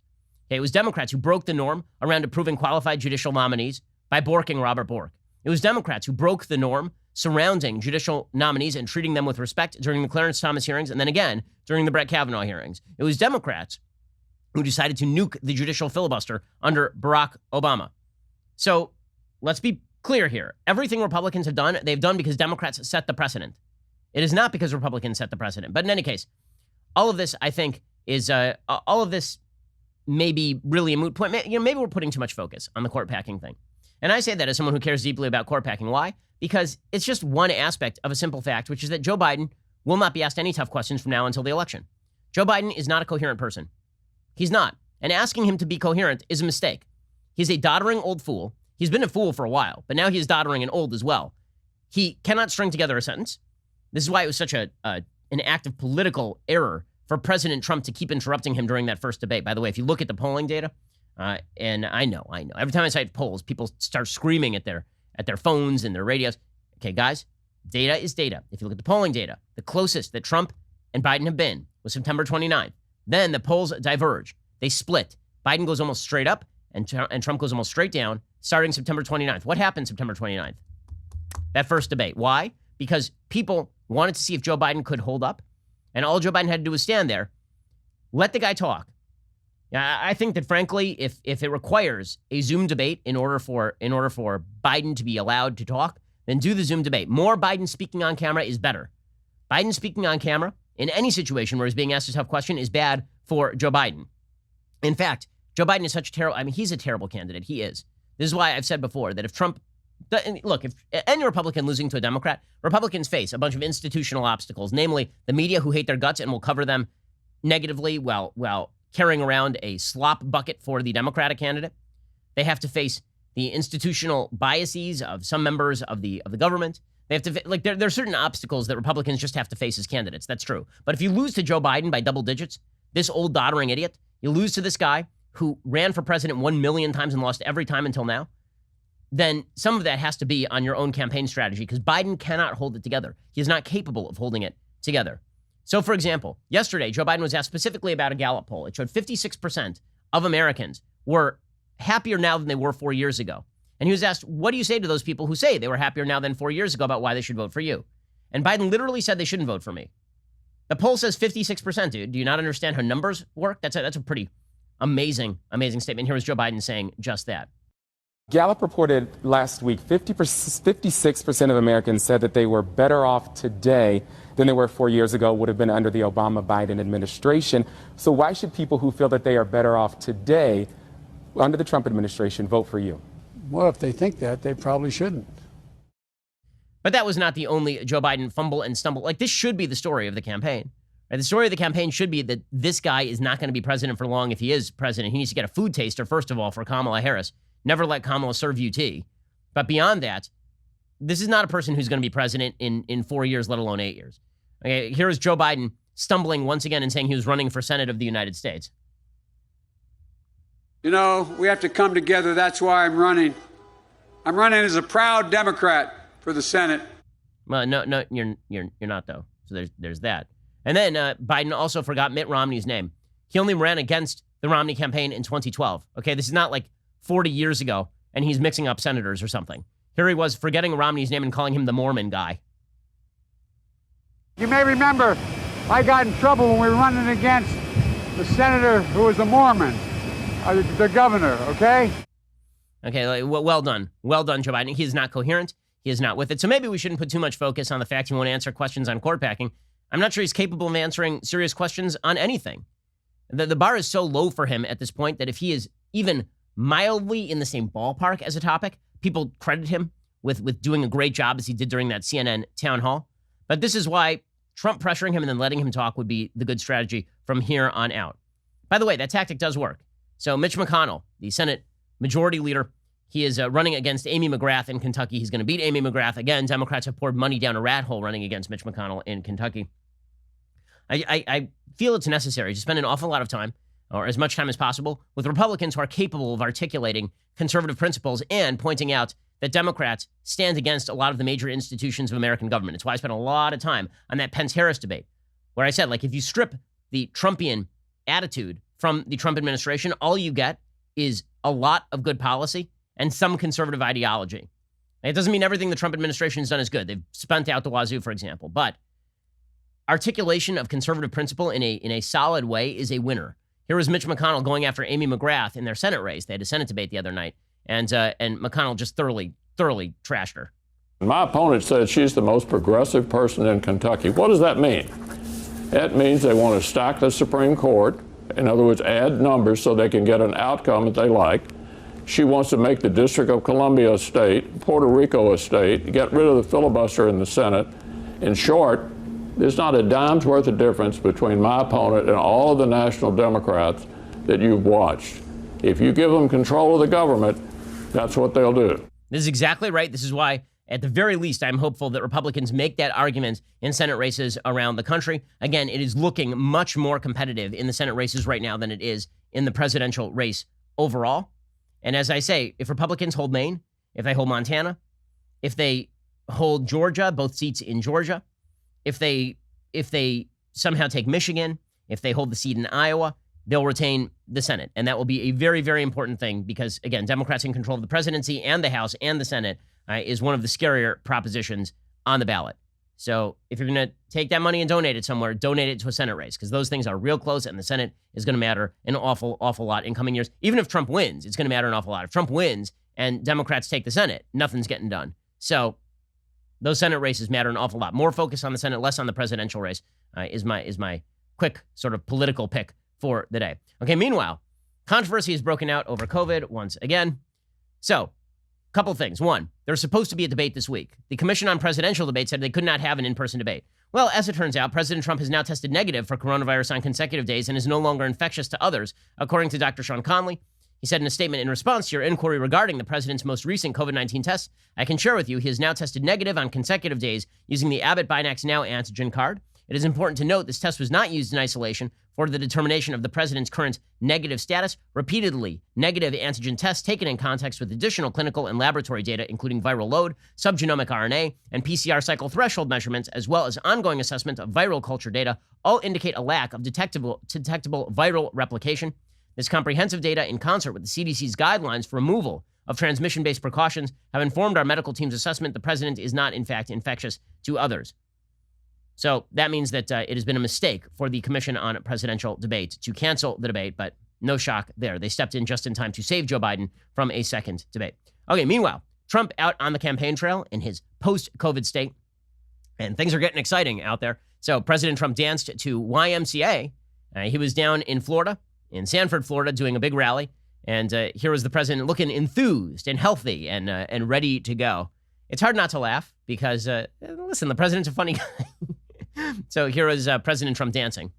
Okay, it was Democrats who broke the norm around approving qualified judicial nominees by borking Robert Bork. It was Democrats who broke the norm surrounding judicial nominees and treating them with respect during the Clarence Thomas hearings and then again during the Brett Kavanaugh hearings. It was Democrats who decided to nuke the judicial filibuster under Barack Obama. So let's be clear here. Everything Republicans have done, they've done because Democrats set the precedent. It is not because Republicans set the precedent. But in any case, all of this, I think, is all of this may be really a moot point. Maybe we're putting too much focus on the court packing thing. And I say that as someone who cares deeply about court packing. Why? Because it's just one aspect of a simple fact, which is that Joe Biden will not be asked any tough questions from now until the election. Joe Biden is not a coherent person. He's not. And asking him to be coherent is a mistake. He's a doddering old fool. He's been a fool for a while, but now he's doddering and old as well. He cannot string together a sentence. This is why it was such an act of political error for President Trump to keep interrupting him during that first debate. By the way, if you look at the polling data, and I know, every time I cite polls, people start screaming at their phones and their radios. Okay, guys, data is data. If you look at the polling data, the closest that Trump and Biden have been was September 29th. Then the polls diverge. They split. Biden goes almost straight up, and Trump goes almost straight down, starting September 29th. What happened September 29th? That first debate. Why? Because people wanted to see if Joe Biden could hold up, and all Joe Biden had to do was stand there, let the guy talk. I think that, frankly, if it requires a Zoom debate in order for Biden to be allowed to talk, then do the Zoom debate. More Biden speaking on camera is better. Biden speaking on camera in any situation where he's being asked a tough question is bad for Joe Biden. In fact, Joe Biden is such a terrible, he's a terrible candidate. He is. This is why I've said before that if Trump, look, if any Republican losing to a Democrat, Republicans face a bunch of institutional obstacles, namely the media who hate their guts and will cover them negatively while carrying around a slop bucket for the Democratic candidate. They have to face the institutional biases of some members of the government. They have to, there are certain obstacles that Republicans just have to face as candidates. That's true. But if you lose to Joe Biden by double digits, this old doddering idiot, you lose to this guy who ran for president 1 million times and lost every time until now, then some of that has to be on your own campaign strategy because Biden cannot hold it together. He is not capable of holding it together. So, for example, yesterday, Joe Biden was asked specifically about a Gallup poll. It showed 56% of Americans were happier now than they were 4 years ago. And he was asked, what do you say to those people who say they were happier now than 4 years ago about why they should vote for you? And Biden literally said they shouldn't vote for me. The poll says 56%, dude. Do you not understand how numbers work? That's a pretty amazing statement. Here was Joe Biden saying just that. Gallup reported last week 56% of Americans said that they were better off today than they were 4 years ago, would have been under the Obama-Biden administration. So why should people who feel that they are better off today under the Trump administration vote for you? Well, if they think that, they probably shouldn't. But that was not the only Joe Biden fumble and stumble. Like, this should be the story of the campaign. Right? The story of the campaign should be that this guy is not going to be president for long. If he is president, he needs to get a food taster, first of all, for Kamala Harris. Never let Kamala serve you tea. But beyond that, this is not a person who's going to be president in 4 years, let alone 8 years. Okay, here is Joe Biden stumbling once again and saying he was running for Senate of the United States. You know, we have to come together. That's why I'm running. I'm running as a proud Democrat for the Senate. Well, no, you're not, though. So there's that. And then Biden also forgot Mitt Romney's name. He only ran against the Romney campaign in 2012. Okay, this is not like 40 years ago, and he's mixing up senators or something. Here he was forgetting Romney's name and calling him the Mormon guy. You may remember I got in trouble when we were running against the senator who was a Mormon, the governor, okay? Okay, well done. Well done, Joe Biden. He is not coherent. He is not with it. So maybe we shouldn't put too much focus on the fact he won't answer questions on court packing. I'm not sure he's capable of answering serious questions on anything. The bar is so low for him at this point that if he is even mildly in the same ballpark as a topic, people credit him with doing a great job as he did during that CNN town hall. But this is why Trump pressuring him and then letting him talk would be the good strategy from here on out. By the way, that tactic does work. So Mitch McConnell, the Senate Majority Leader, he is running against Amy McGrath in Kentucky. He's going to beat Amy McGrath. Again, Democrats have poured money down a rat hole running against Mitch McConnell in Kentucky. I feel it's necessary to spend an awful lot of time, or as much time as possible, with Republicans who are capable of articulating conservative principles and pointing out that Democrats stand against a lot of the major institutions of American government. It's why I spent a lot of time on that Pence-Harris debate, where I said, like, if you strip the Trumpian attitude from the Trump administration, all you get is a lot of good policy and some conservative ideology. It doesn't mean everything the Trump administration has done is good. They've spent out the wazoo, for example, but articulation of conservative principle in a solid way is a winner. Here was Mitch McConnell going after Amy McGrath in their Senate race. They had a Senate debate the other night, and McConnell just thoroughly trashed her. My opponent said she's the most progressive person in Kentucky. What does that mean? That means they want to stack the Supreme Court. In other words, add numbers so they can get an outcome that they like. She wants to make the District of Columbia a state, Puerto Rico a state, get rid of the filibuster in the Senate. In short, there's not a dime's worth of difference between my opponent and all of the national Democrats that you've watched. If you give them control of the government, that's what they'll do. This is exactly right. This is why, at the very least, I'm hopeful that Republicans make that argument in Senate races around the country. Again, it is looking much more competitive in the Senate races right now than it is in the presidential race overall. And as I say, if Republicans hold Maine, if they hold Montana, if they hold Georgia, both seats in Georgia, if they somehow take Michigan, if they hold the seat in Iowa, they'll retain the Senate. And that will be a very, very important thing because, again, Democrats in control of the presidency and the House and the Senate is one of the scarier propositions on the ballot. So if you're going to take that money and donate it somewhere, donate it to a Senate race because those things are real close and the Senate is going to matter an awful, awful lot in coming years. Even if Trump wins, it's going to matter an awful lot. If Trump wins and Democrats take the Senate, nothing's getting done. So those Senate races matter an awful lot. More focus on the Senate, less on the presidential race is my quick sort of political pick for the day. Okay, meanwhile, controversy has broken out over COVID once again. So, couple things. One, there's supposed to be a debate this week. The Commission on Presidential Debate said they could not have an in-person debate. Well, as it turns out, President Trump has now tested negative for coronavirus on consecutive days and is no longer infectious to others, according to Dr. Sean Conley. He said in a statement in response to your inquiry regarding the president's most recent COVID-19 tests, I can share with you he has now tested negative on consecutive days using the Abbott Binax Now antigen card. It is important to note this test was not used in isolation for the determination of the president's current negative status. Repeatedly, negative antigen tests taken in context with additional clinical and laboratory data, including viral load, subgenomic RNA, and PCR cycle threshold measurements, as well as ongoing assessment of viral culture data, all indicate a lack of detectable viral replication. This comprehensive data, in concert with the CDC's guidelines for removal of transmission-based precautions, have informed our medical team's assessment the president is not, in fact, infectious to others. So that means that it has been a mistake for the Commission on Presidential Debate to cancel the debate, but no shock there. They stepped in just in time to save Joe Biden from a second debate. Okay, meanwhile, Trump out on the campaign trail in his post-COVID state, and things are getting exciting out there. So President Trump danced to YMCA. He was down in Florida, in Sanford, Florida, doing a big rally. And here was the president looking enthused and healthy and ready to go. It's hard not to laugh because, listen, the president's a funny guy. So here was President Trump dancing.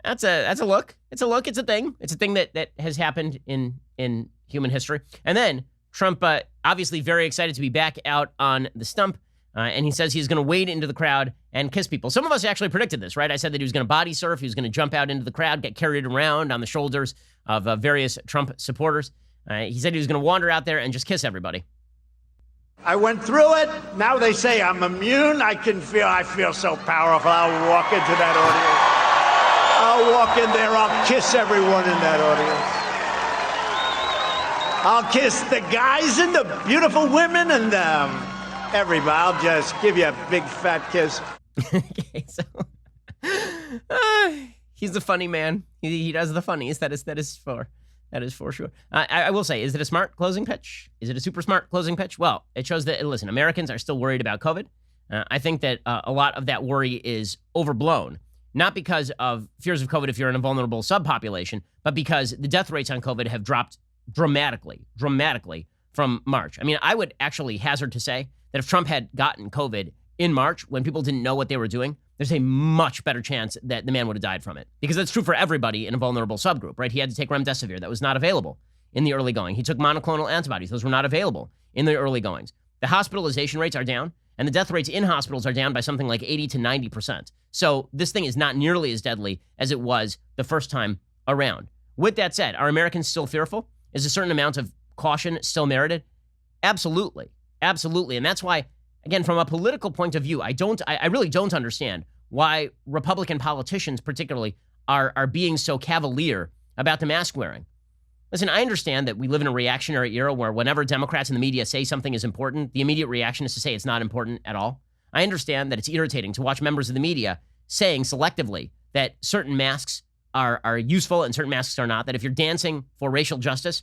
That's a look. It's a look. It's a thing. It's a thing that has happened in human history. And then Trump, obviously very excited to be back out on the stump, and he says he's going to wade into the crowd and kiss people. Some of us actually predicted this, right? I said that he was going to body surf, he was going to jump out into the crowd, get carried around on the shoulders of various Trump supporters. He said he was going to wander out there and just kiss everybody. I went through it. Now they say I'm immune. I feel so powerful. I'll walk into that audience. I'll walk in there. I'll kiss everyone in that audience. I'll kiss the guys and the beautiful women and everybody. I'll just give you a big fat kiss. Okay, so he's the funny man. He does the funnies. That is for sure. I will say, is it a smart closing pitch? Is it a super smart closing pitch? Well, it shows that, listen, Americans are still worried about COVID. I think that a lot of that worry is overblown, not because of fears of COVID if you're in a vulnerable subpopulation, but because the death rates on COVID have dropped dramatically from March. I mean, I would actually hazard to say that if Trump had gotten COVID in March when people didn't know what they were doing, there's a much better chance that the man would have died from it. Because that's true for everybody in a vulnerable subgroup, right? He had to take remdesivir. That was not available in the early going. He took monoclonal antibodies. Those were not available in the early goings. The hospitalization rates are down, and the death rates in hospitals are down by something like 80 to 90%. So this thing is not nearly as deadly as it was the first time around. With that said, are Americans still fearful? Is a certain amount of caution still merited? Absolutely. Absolutely. And that's why, again, from a political point of view, I really don't understand why Republican politicians particularly are being so cavalier about the mask wearing. Listen, I understand that we live in a reactionary era where whenever Democrats in the media say something is important, the immediate reaction is to say it's not important at all. I understand that it's irritating to watch members of the media saying selectively that certain masks are useful and certain masks are not, that if you're dancing for racial justice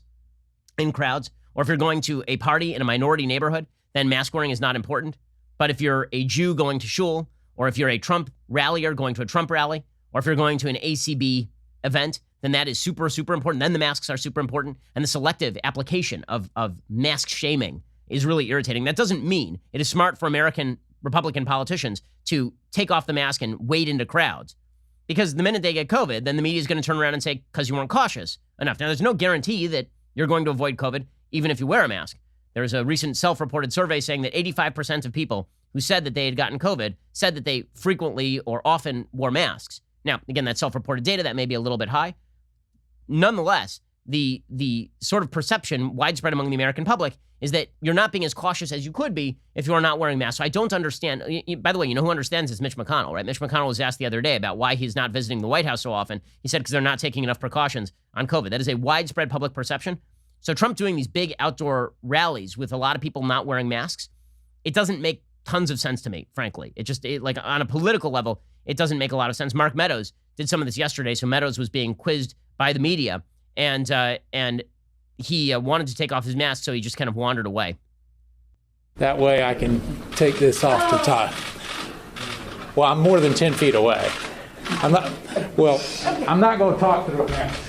in crowds, or if you're going to a party in a minority neighborhood, then mask wearing is not important. But if you're a Jew going to shul, or if you're a Trump rallier going to a Trump rally, or if you're going to an ACB event, then that is super, super important. Then the masks are super important. And the selective application of mask shaming is really irritating. That doesn't mean it is smart for American Republican politicians to take off the mask and wade into crowds. Because the minute they get COVID, then the media is going to turn around and say, because you weren't cautious enough. Now, there's no guarantee that you're going to avoid COVID, even if you wear a mask. There's a recent self-reported survey saying that 85% of people who said that they had gotten COVID said that they frequently or often wore masks. Now, again, that's self-reported data. That may be a little bit high. Nonetheless, the sort of perception widespread among the American public is that you're not being as cautious as you could be if you are not wearing masks. So I don't understand. By the way, you know who understands is Mitch McConnell, right? Mitch McConnell was asked the other day about why he's not visiting the White House so often. He said because they're not taking enough precautions on COVID. That is a widespread public perception. So Trump doing these big outdoor rallies with a lot of people not wearing masks, it doesn't make tons of sense to me, frankly. Like on a political level, it doesn't make a lot of sense. Mark Meadows did some of this yesterday. So Meadows was being quizzed by the media, and he wanted to take off his mask, so he just kind of wandered away. That way I can take this off the top. Well, I'm more than 10 feet away. I'm not going to talk through the mask.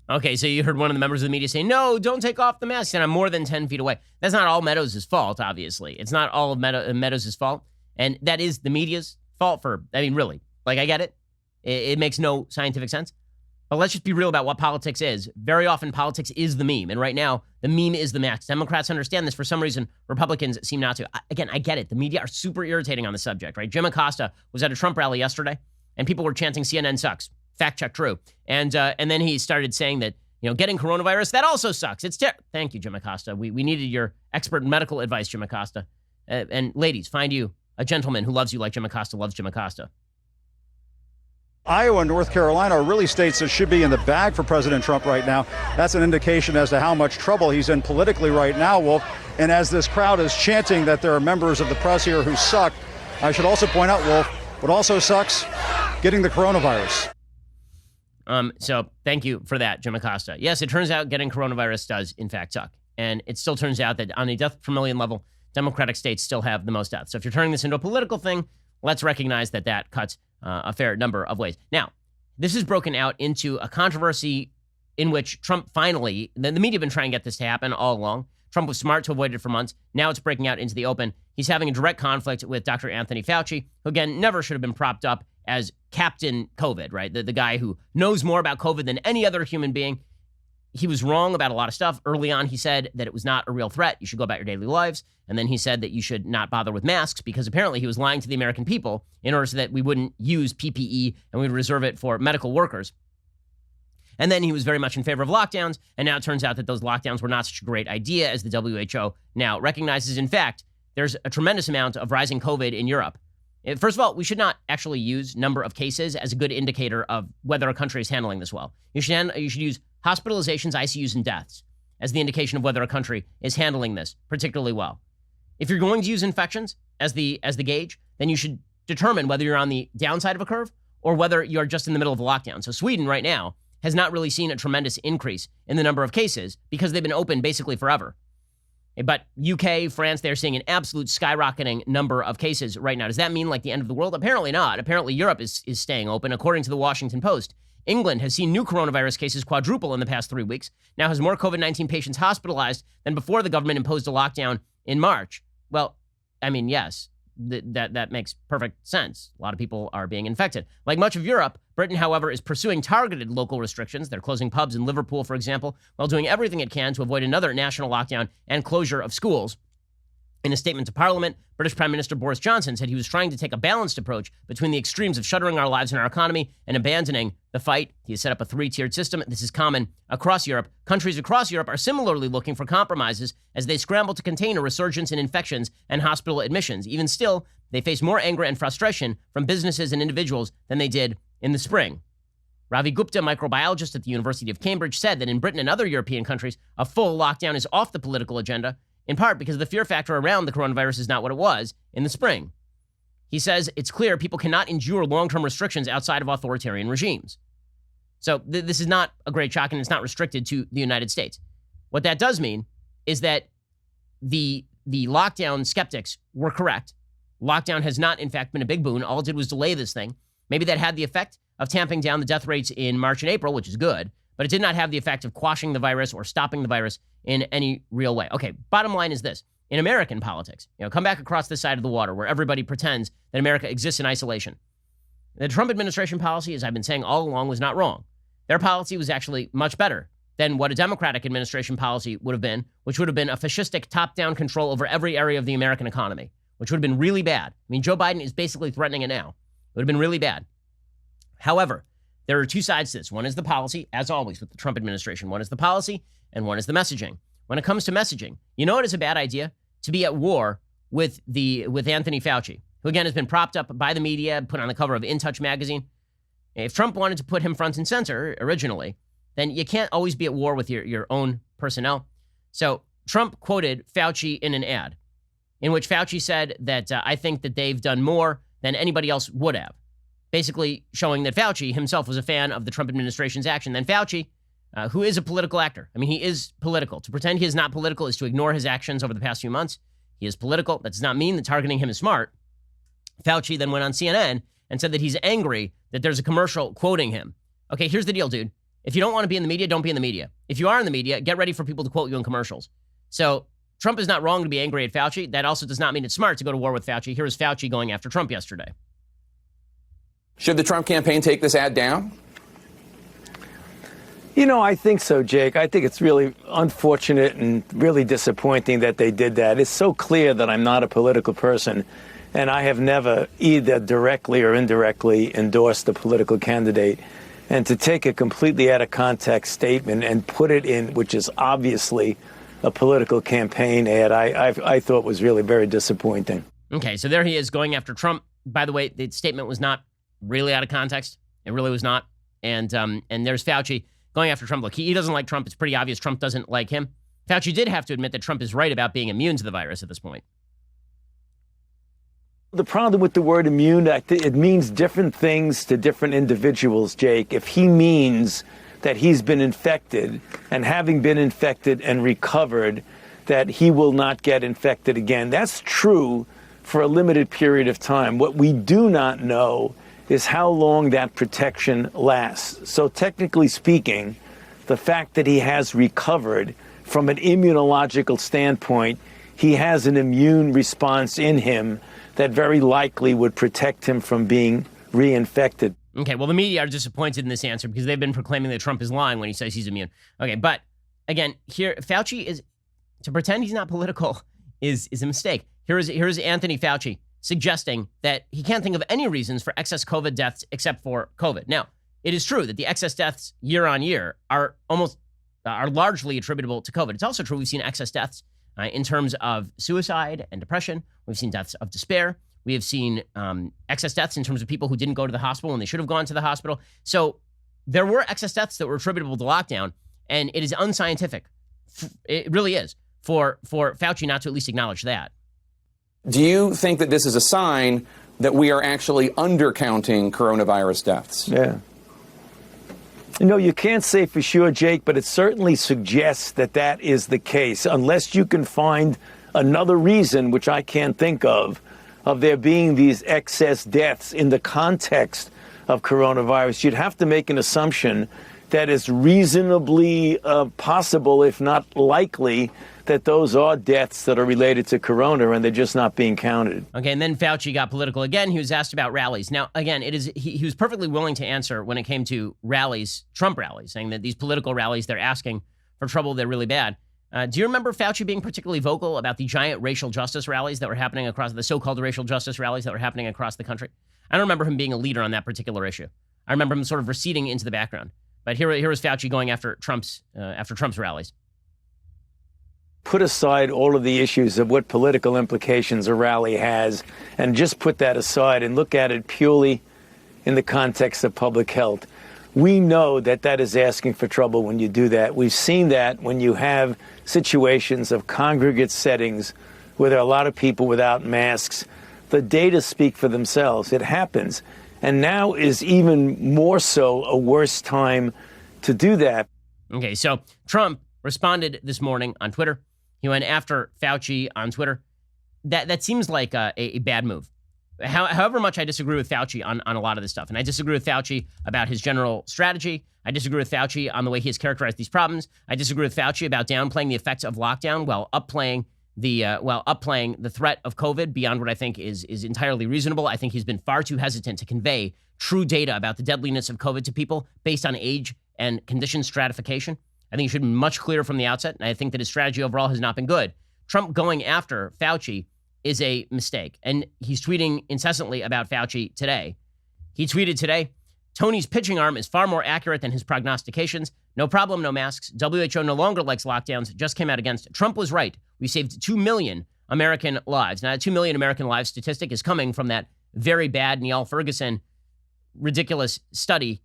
Okay, so you heard one of the members of the media say, no, don't take off the mask, and I'm more than 10 feet away. That's not all Meadows' fault, obviously. It's not all of Meadows' fault, and that is the media's fault really. Like, I get it. It makes no scientific sense. But let's just be real about what politics is. Very often, politics is the meme. And right now, the meme is the max. Democrats understand this. For some reason, Republicans seem not to. Again, I get it. The media are super irritating on the subject, right? Jim Acosta was at a Trump rally yesterday, and people were chanting CNN sucks. Fact check true. And then he started saying that, getting coronavirus, that also sucks. It's Thank you, Jim Acosta. We needed your expert medical advice, Jim Acosta. And ladies, find you a gentleman who loves you like Jim Acosta loves Jim Acosta. Iowa and North Carolina are really states that should be in the bag for President Trump right now. That's an indication as to how much trouble he's in politically right now, Wolf. And as this crowd is chanting that there are members of the press here who suck, I should also point out, Wolf, what also sucks, getting the coronavirus. So thank you for that, Jim Acosta. Yes, it turns out getting coronavirus does, in fact, suck. And it still turns out that on a death per million level, Democratic states still have the most deaths. So if you're turning this into a political thing, let's recognize that that cuts a fair number of ways. Now, this is broken out into a controversy in which Trump finally, the media have been trying to get this to happen all along. Trump was smart to avoid it for months. Now it's breaking out into the open. He's having a direct conflict with Dr. Anthony Fauci, who, again, never should have been propped up as Captain COVID, right? The guy who knows more about COVID than any other human being. He was wrong about a lot of stuff. Early on, he said that it was not a real threat. You should go about your daily lives. And then he said that you should not bother with masks because apparently he was lying to the American people in order so that we wouldn't use PPE and we'd reserve it for medical workers. And then he was very much in favor of lockdowns. And now it turns out that those lockdowns were not such a great idea as the WHO now recognizes. In fact, there's a tremendous amount of rising COVID in Europe. First of all, we should not actually use number of cases as a good indicator of whether a country is handling this well. You should use hospitalizations, ICUs, and deaths as the indication of whether a country is handling this particularly well. If you're going to use infections as the gauge, then you should determine whether you're on the downside of a curve or whether you're just in the middle of a lockdown. So Sweden right now has not really seen a tremendous increase in the number of cases because they've been open basically forever. But UK, France, they're seeing an absolute skyrocketing number of cases right now. Does that mean like the end of the world? Apparently not. Apparently Europe is staying open, according to the Washington Post. England has seen new coronavirus cases quadruple in the past 3 weeks, now has more COVID-19 patients hospitalized than before the government imposed a lockdown in March. Well, I mean, yes, that makes perfect sense. A lot of people are being infected. Like much of Europe, Britain, however, is pursuing targeted local restrictions. They're closing pubs in Liverpool, for example, while doing everything it can to avoid another national lockdown and closure of schools. In a statement to Parliament, British Prime Minister Boris Johnson said he was trying to take a balanced approach between the extremes of shuttering our lives and our economy and abandoning the fight. He has set up a 3-tiered system. This is common across Europe. Countries across Europe are similarly looking for compromises as they scramble to contain a resurgence in infections and hospital admissions. Even still, they face more anger and frustration from businesses and individuals than they did in the spring. Ravi Gupta, microbiologist at the University of Cambridge, said that in Britain and other European countries, a full lockdown is off the political agenda, in part because the fear factor around the coronavirus is not what it was in the spring. He says it's clear people cannot endure long-term restrictions outside of authoritarian regimes. So this is not a great shock, and it's not restricted to the United States. What that does mean is that the lockdown skeptics were correct. Lockdown has not, in fact, been a big boon. All it did was delay this thing. Maybe that had the effect of tamping down the death rates in March and April, which is good, but it did not have the effect of quashing the virus or stopping the virus in any real way. Okay, bottom line is this. In American politics, come back across this side of the water where everybody pretends that America exists in isolation. The Trump administration policy, as I've been saying all along, was not wrong. Their policy was actually much better than what a Democratic administration policy would have been, which would have been a fascistic top-down control over every area of the American economy, which would have been really bad. I mean, Joe Biden is basically threatening it now. It would have been really bad. However, there are two sides to this. One is the policy, as always with the Trump administration. One is the policy, and one is the messaging. When it comes to messaging, you know it is a bad idea to be at war with Anthony Fauci, who again has been propped up by the media, put on the cover of In Touch magazine. If Trump wanted to put him front and center originally, then you can't always be at war with your own personnel. So Trump quoted Fauci in an ad in which Fauci said that I think that they've done more than anybody else would have, basically showing that Fauci himself was a fan of the Trump administration's action. Then Fauci, who is a political actor, I mean, he is political. To pretend he is not political is to ignore his actions over the past few months. He is political. That does not mean that targeting him is smart. Fauci then went on CNN and said that he's angry that there's a commercial quoting him. Okay, here's the deal, dude. If you don't want to be in the media, don't be in the media. If you are in the media, get ready for people to quote you in commercials. So Trump is not wrong to be angry at Fauci. That also does not mean it's smart to go to war with Fauci. Here is Fauci going after Trump yesterday. Should the Trump campaign take this ad down? You know, I think so, Jake. I think it's really unfortunate and really disappointing that they did that. It's so clear that I'm not a political person, and I have never either directly or indirectly endorsed a political candidate. And to take a completely out of context statement and put it in, which is obviously a political campaign ad, I thought was really very disappointing. Okay, so there he is going after Trump. By the way, the statement was not really out of context. It really was not. And there's Fauci going after Trump. Look, he doesn't like Trump. It's pretty obvious Trump doesn't like him. Fauci did have to admit that Trump is right about being immune to the virus at this point. The problem with the word immune, it means different things to different individuals, Jake. If he means that he's been infected and having been infected and recovered, that he will not get infected again, that's true for a limited period of time. What we do not know is how long that protection lasts. So technically speaking, the fact that he has recovered from an immunological standpoint, he has an immune response in him that very likely would protect him from being reinfected. Okay, well, the media are disappointed in this answer because they've been proclaiming that Trump is lying when he says he's immune. Okay, but again, here, Fauci is, to pretend he's not political is a mistake. Here's Anthony Fauci suggesting that he can't think of any reasons for excess COVID deaths except for COVID. Now, it is true that the excess deaths year on year are largely attributable to COVID. It's also true we've seen excess deaths in terms of suicide and depression. We've seen deaths of despair. We have seen excess deaths in terms of people who didn't go to the hospital when they should have gone to the hospital. So there were excess deaths that were attributable to lockdown, and it is unscientific. It really is for Fauci not to at least acknowledge that. Do you think that this is a sign that we are actually undercounting coronavirus deaths? Yeah. You know, you can't say for sure, Jake, but it certainly suggests that that is the case, unless you can find another reason, which I can't think of there being these excess deaths in the context of coronavirus. You'd have to make an assumption that is reasonably possible, if not likely, that those are deaths that are related to corona and they're just not being counted. Okay, and then Fauci got political again. He was asked about rallies. Now, again, he was perfectly willing to answer when it came to rallies, Trump rallies, saying that these political rallies, they're asking for trouble, they're really bad. Do you remember Fauci being particularly vocal about the giant racial justice rallies that were happening across the so-called racial justice rallies that were happening across the country? I don't remember him being a leader on that particular issue. I remember him sort of receding into the background. But here was Fauci going after Trump's rallies. Put aside all of the issues of what political implications a rally has and just put that aside and look at it purely in the context of public health. We know that that is asking for trouble when you do that. We've seen that when you have situations of congregate settings where there are a lot of people without masks. The data speak for themselves. It happens. And now is even more so a worse time to do that. Okay, so Trump responded this morning on Twitter. He went after Fauci on Twitter. That seems like a bad move. However much I disagree with Fauci on a lot of this stuff, and I disagree with Fauci about his general strategy. I disagree with Fauci on the way he has characterized these problems. I disagree with Fauci about downplaying the effects of lockdown while upplaying the threat of COVID beyond what I think is entirely reasonable. I think he's been far too hesitant to convey true data about the deadliness of COVID to people based on age and condition stratification. I think he should be much clearer from the outset, and I think that his strategy overall has not been good. Trump going after Fauci is a mistake, and he's tweeting incessantly about Fauci today. He tweeted today, Tony's pitching arm is far more accurate than his prognostications. No problem, no masks. WHO no longer likes lockdowns, just came out against it. Trump was right. We saved 2 million American lives. Now, that 2 million American lives statistic is coming from that very bad Niall Ferguson ridiculous study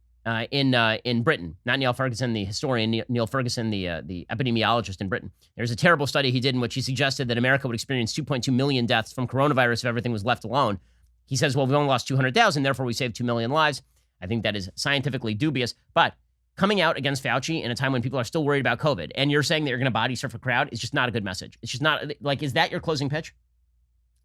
in Britain. Not Niall Ferguson, the historian, Neil Ferguson, the epidemiologist in Britain. There's a terrible study he did in which he suggested that America would experience 2.2 million deaths from coronavirus if everything was left alone. He says, well, we only lost 200,000, therefore we saved 2 million lives. I think that is scientifically dubious, but coming out against Fauci in a time when people are still worried about COVID, and you're saying that you're going to body surf a crowd is just not a good message. It's just not, like, is that your closing pitch?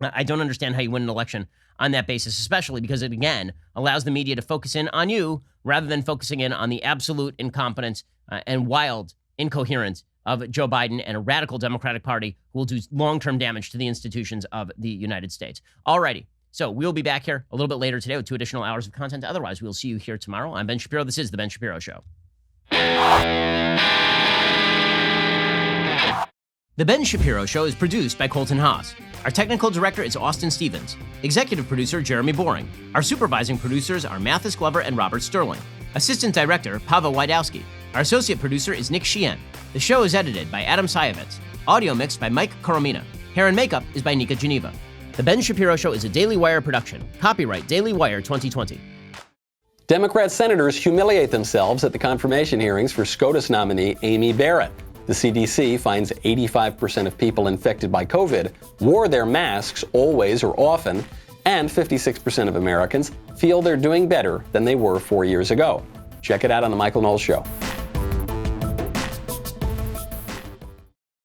I don't understand how you win an election on that basis, especially because it, again, allows the media to focus in on you rather than focusing in on the absolute incompetence and wild incoherence of Joe Biden and a radical Democratic Party who will do long-term damage to the institutions of the United States. Alrighty, so we'll be back here a little bit later today with 2 additional hours of content. Otherwise, we'll see you here tomorrow. I'm Ben Shapiro. This is The Ben Shapiro Show. The Ben Shapiro Show is produced by Colton Haas. Our technical director is Austin Stevens. Executive producer, Jeremy Boring. Our supervising producers are Mathis Glover and Robert Sterling. Assistant director, Pava Wydowski. Our associate producer is Nick Sheehan. The show is edited by Adam Sayevitz. Audio mixed by Mike Koromina. Hair and makeup is by Nika Geneva. The Ben Shapiro Show is a Daily Wire production. Copyright Daily Wire 2020. Democrat senators humiliate themselves at the confirmation hearings for SCOTUS nominee Amy Barrett. The CDC finds 85% of people infected by COVID wore their masks always or often, and 56% of Americans feel they're doing better than they were 4 years ago. Check it out on The Michael Knowles Show.